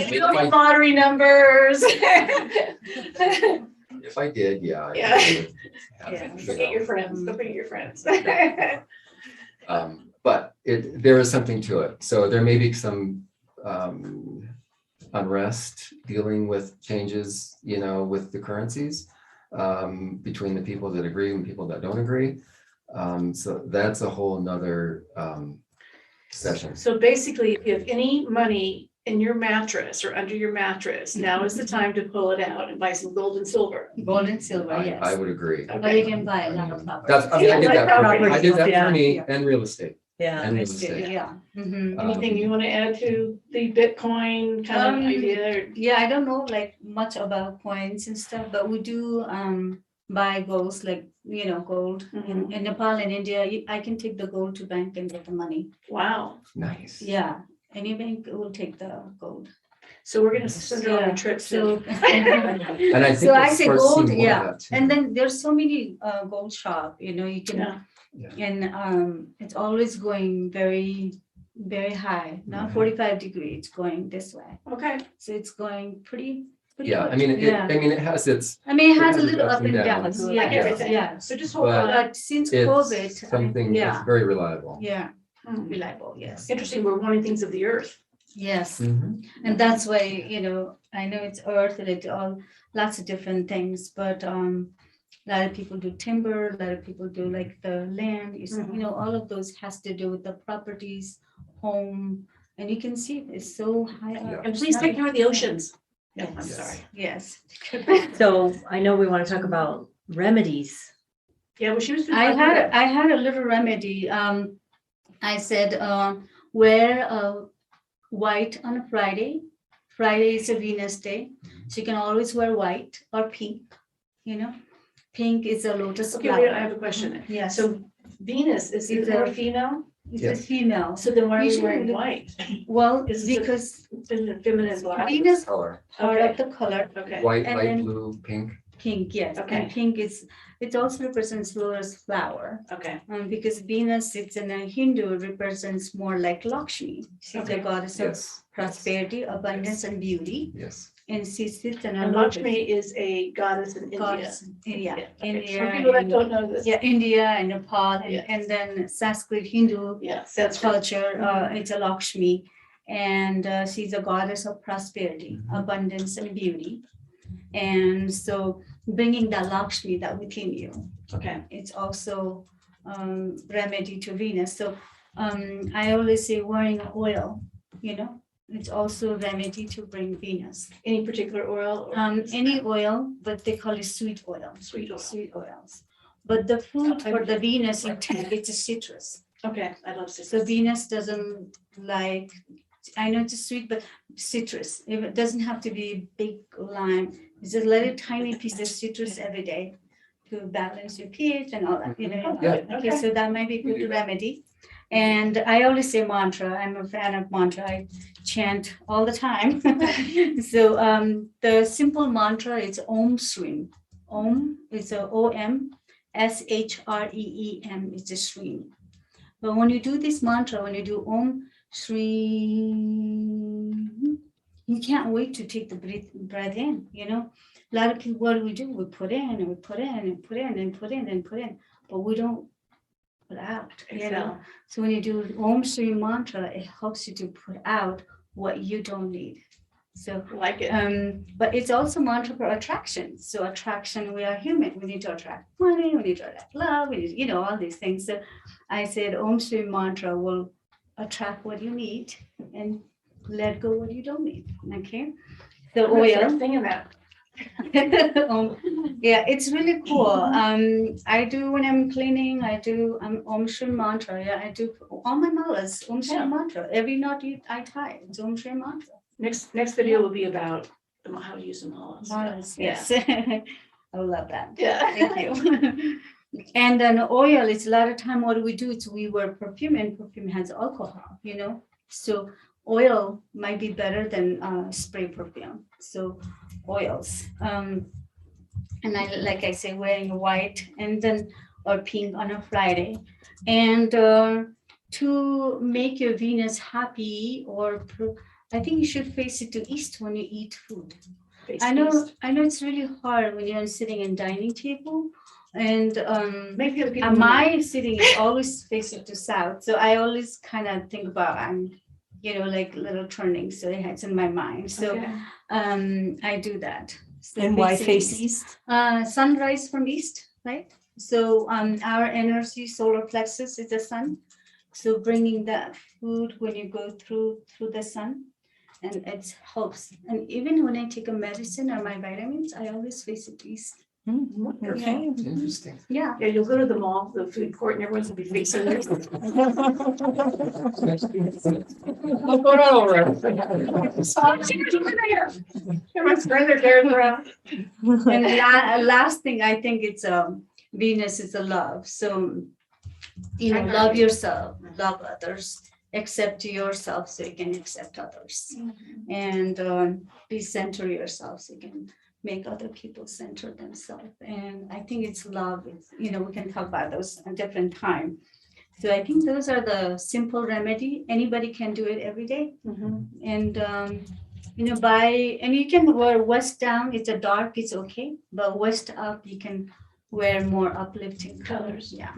If You don't I- get lottery numbers. If I did, yeah. I Yeah. would have, Yeah. you Forget know. your friends, go forget your friends. But there is something to it. So there may be some unrest dealing with changes, you know, with the currencies between the people that agree and people that don't agree. So that's a whole nother session. So basically, if you have any money in your mattress or under your mattress, now is the time to pull it out and buy some gold and silver. Gold and silver, I yes. would agree. Or you can buy a lot of property. I did that for me. I did that Yeah. for me and real estate. Yeah. And real estate. Yeah. Mhm. Anything you want to add to the Bitcoin kind of idea? Yeah, I don't know like much about coins and stuff, but we do buy golds like, you know, gold in Nepal and India. I can take the gold to bank and get the money. Wow. Nice. Yeah, any bank will take the gold. So we're gonna send her on a trip So, And I think so I we'll say start gold, seeing more of yeah. that too. And then there's so many gold shop, you know, you can, Yeah. and it's always going very, very high. Now Mhm. 45 degrees, it's going this way. Okay. So it's going pretty Yeah, good. I mean, Yeah. it has its, I mean, it it has a has its little ups up and and downs. downs. Like Yeah, everything. yeah. So just hold But- on. But since COVID, it's something, yeah, it's very reliable. yeah, Hmm. reliable, yes. Interesting, we're wanting things of the earth. Yes. Mhm. And that's why, you know, I know it's earth and it all lots of different things, but a lot of people do timber, a lot of people do like the land, you know, all of those has to do with the properties, home, and you can see it's so high up. Yeah. And please take care of the oceans. No, I'm Yes. sorry. Yes. So I know we want to talk about remedies. Yeah, well, she was. I had a little remedy. I said, wear white on a Friday. Friday is a Venus day. So you can always wear white or pink, you know. Pink is a lotus Okay, flower. wait, I have a question. Yes. So Venus, is it It's more a- female? It's Yes. a female. So then why are you Usually wearing the- white? Well, Is it- because Feminine black? Venus Color, part Okay. of the color, Okay. white, And light then- blue, pink. pink, yes. Okay. And pink is, it also represents lotus flower. Okay. Because Venus, it's in a Hindu, represents more like Lakshmi. She's Okay. the goddess of Yes, prosperity, abundance, and beauty. yes. And she sits in a And lotus Lakshmi is a goddess in India. goddess. Yeah, Okay. India. For people that and- don't know this. Yeah, India and Nepal, Yes. and then Sanskrit Hindu Yes, that's culture, it's a Lakshmi. And she's a goddess of prosperity, Mhm. abundance, and beauty. And so bringing that Lakshmi that within you, okay. it's also remedy to Venus. So I always say wearing oil, you know, it's also remedy to bring Venus. Any particular oil? Or Any oil, but they call it sweet oil. Sweet oil. Sweet oils. But the food for the Venus you take, it's a citrus. Okay, I love So citrus. Venus doesn't like I know it's sweet, but citrus. It doesn't have to be big lime. It's just a little tiny piece of citrus every day to balance your pH and all that. Yeah. Okay, so that might be a good remedy. And I always say mantra. I'm a fan of mantra. I chant all the time. So the simple mantra is Om Shreem. Om is a OM, SHREEM. It's a Shreem. But when you do this mantra, when you do Om Shreem, you can't wait to take the breath in. A lot of people, what do? We put in and we put in and put in and put in and put in, but we don't put out. So when you do Om Shri mantra, it helps you to put out what you don't need. So Like it. But it's also mantra for attraction. So attraction, we are human. We need to attract money. We need to attract love. We need, all these things. So I said Om Shri mantra will attract what you need and let go what you don't need. Okay. The oil. Thing in that. Yeah, it's really cool. I do when I'm cleaning, I do Om Shri mantra. Yeah, I do all my malas, Om Shri mantra. Every knot I tie, it's Om Shri mantra. Next video will be about how to use the malas. Malas, yes. I love that. Yeah. Thank you. And then oil, it's a lot of time what do? It's we wear perfume and perfume has alcohol, So oil might be better than spray perfume. So oils. And I like I say wearing white and then or pink on a Friday. And to make your Venus happy I think you should face it to east when you eat food. I know it's really hard when you're sitting in dining table. And Maybe the people my sitting is always facing to south. So I always kind of think about like little turning. So it's in my mind. So I do that. So And why face east? Sunrise from east, right? So our energy, solar plexus is the sun. So bringing that food when you go through the sun, and it helps. And even when I take a medicine or my vitamins, I always face it east. Okay. Interesting. Yeah. Yeah, you'll go to the mall, the food court, and everyone's gonna be facing there. Everyone's throwing their chairs around. And last thing, I think it's Venus is a love. So love yourself, love others, accept yourself so you can accept others, and be center yourself so you can make other people center themselves. And I think it's love. We can talk about those at a different time. So I think those are the simple remedy. Anybody can do it every day. And and you can wear west down. It's a dark, it's okay. But west up, you can wear more uplifting colors. Yeah.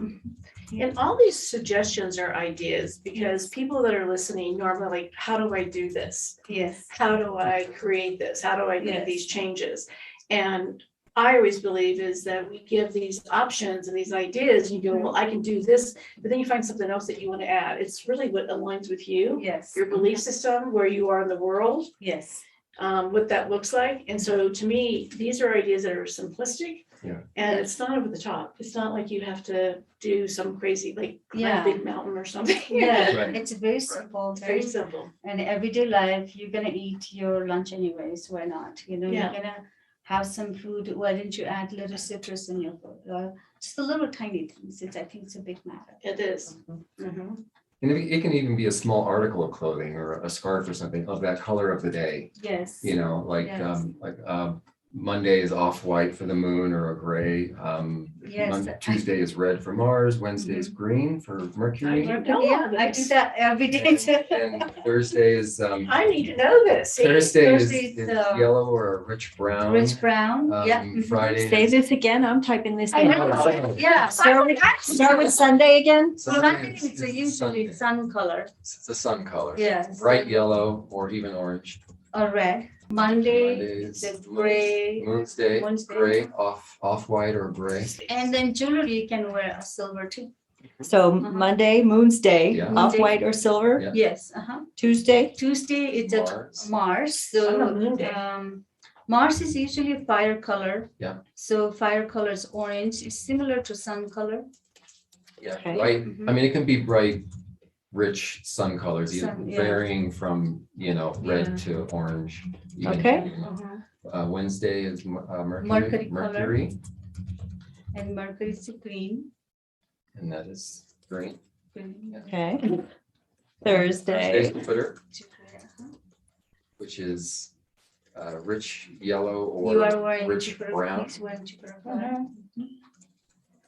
And all these suggestions are ideas because people that are listening normally like, how do I do this? Yes. How do I create this? How do I make Yes. these changes? And I always believe is that we give these options and these ideas and you go, well, I can do this, but then you find something else that you want to add. It's really what aligns with you, Yes. your belief system, where you are in the world, Yes. what that looks like. And so to me, these are ideas that are simplistic. Yeah. And it's not over the top. It's not like you have to do some crazy, like climb Yeah. a big mountain or something. Yeah. Right. It's very simple. It's very simple. And everyday life, you're gonna eat your lunch anyways. Why not? Yeah. You're gonna have some food. Why didn't you add little citrus in your food? Just the little tiny things. I think it's a big matter. It is. Mhm. And it can even be a small article of clothing or a scarf or something of that color of the day, Yes. like Monday is off-white for the moon or a gray. Yes. Tuesday is red for Mars, Wednesday is green for Mercury. I know all Yeah, I do this. that every day too. And Thursday is, I need to know this. See? Thursday is Thursday is, yellow or a rich brown. Rich brown. Yeah. Mhm. Friday. Say this again. I'm typing this I down. know. Yeah. Start with Sunday again. Sunday is Sunday. usually sun color. It's a sun color. Yes. Bright yellow or even orange. Or red. Monday, Monday's the gray. Moon's day, Moon's day. gray, off-white or gray. And then jewelry you can wear a silver too. So Monday, Moon's Day, Yeah. off white or silver. Yeah. Yes. Tuesday, Tuesday it's Mars. a Mars. On the moon day. So Mars is usually a fire color. Yeah. So fire color is orange. It's similar to sun color. Yeah, Okay. bright. Mhm. I mean, it can be bright rich sun colors, either Sun, yeah. varying from, red Yeah. to orange. even Okay. Uh-huh. Wednesday is Mercury Mercury, color. Mercury, And Mercury is green. and that is green. Okay. Thursday's Thursday. Jupiter, Uh-huh. which is rich yellow You are or wearing rich Jupiter. brown. He's wearing Jupiter Uh-huh. color.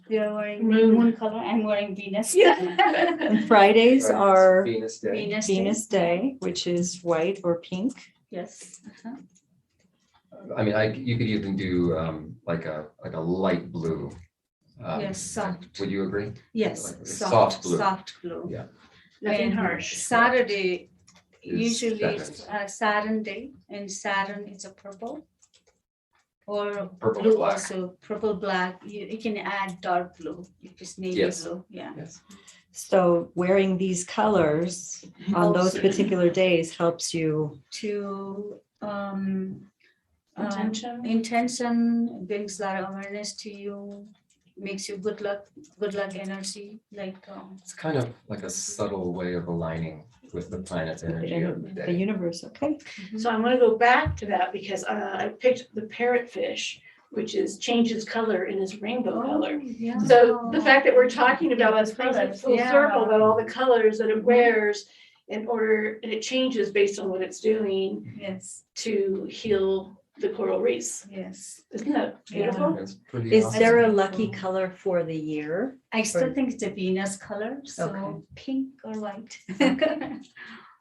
You are wearing Moon. moon color. I'm wearing Venus. And Fridays are Venus Day. Venus. Venus Day, which is white or pink. Yes. Uh-huh. I mean, you could even do like a light blue. Yes, soft. Would you agree? Yes. Like a Soft, soft blue. Soft blue. Yeah. Nothing And harsh. Saturday, Is usually Saturn's. it's Saturn day, and Saturn is a purple. Or Purple blue or black. also, purple, black. You can add dark blue if it's navy Yes. blue. Yeah. Yes. So wearing these colors on those Also- particular days helps you. To Intention. intention brings a lot of awareness to you, makes you good luck energy. Like It's kind of like a subtle way of aligning with the planet's energy of the The day. universe, okay? So I want to go back to that because I picked the parrotfish, which changes color in his rainbow color. yeah. So the fact that we're talking about this brings it full Yeah. circle about all the colors that it wears and it changes based on what it's doing Yes, to heal the coral reefs. yes. Isn't that beautiful? It's pretty Is awesome. there a lucky color for the year? I still think it's a Venus color, so Okay. pink or white.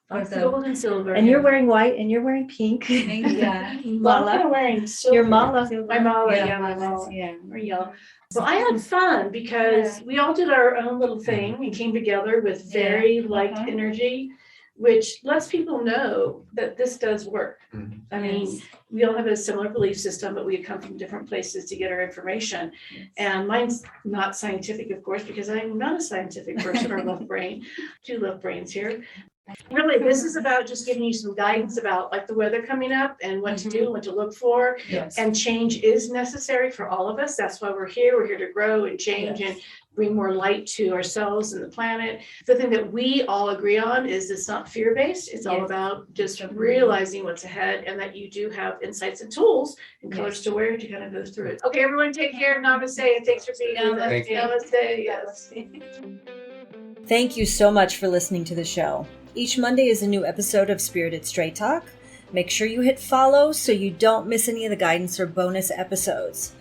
For the, Gold and silver. And you're wearing white and you're wearing pink. yeah. Well, I'm kind of wearing silver. Your mala. My mala, yeah, my mala. Yeah. Or yellow. So I had fun because we all did our own little thing and came together with very light Uh-huh. energy, which lets people know that this does work. Mhm. I mean, we all have a similar belief system, but we come from different places to get our information. And mine's not scientific, of course, because I'm not a scientific person or left brain, two left brains here. Really, this is about just giving you some guidance about like the weather coming up and what to do, what to look for. Yes. And change is necessary for all of us. That's why we're here. We're here to grow and change and bring more light to ourselves and the planet. The thing that we all agree on is it's not fear-based. It's all Yes. about just realizing what's ahead and that you do have insights and tools and colors to wear to kind of go through it. Okay, everyone take care. Namaste and thanks for being with us. Thank you. Namaste, yes. Thank you so much for listening to the show. Each Monday is a new episode of Spirited Straight Talk. Make sure you hit follow so you don't miss any of the guidance or bonus episodes.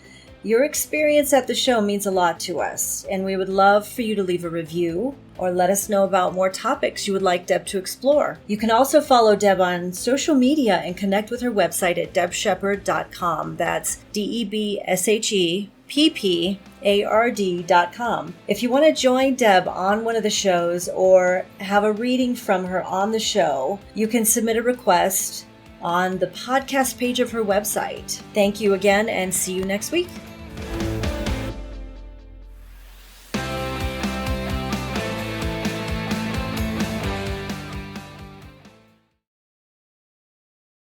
Your experience at the show means a lot to us, and we would love for you to leave a review or let us know about more topics you would like Deb to explore. You can also follow Deb on social media and connect with her website at debsheppard.com. That's DEBSHEPPARD.com. If you want to join Deb on one of the shows or have a reading from her on the show, you can submit a request on the podcast page of her website. Thank you again and see you next week.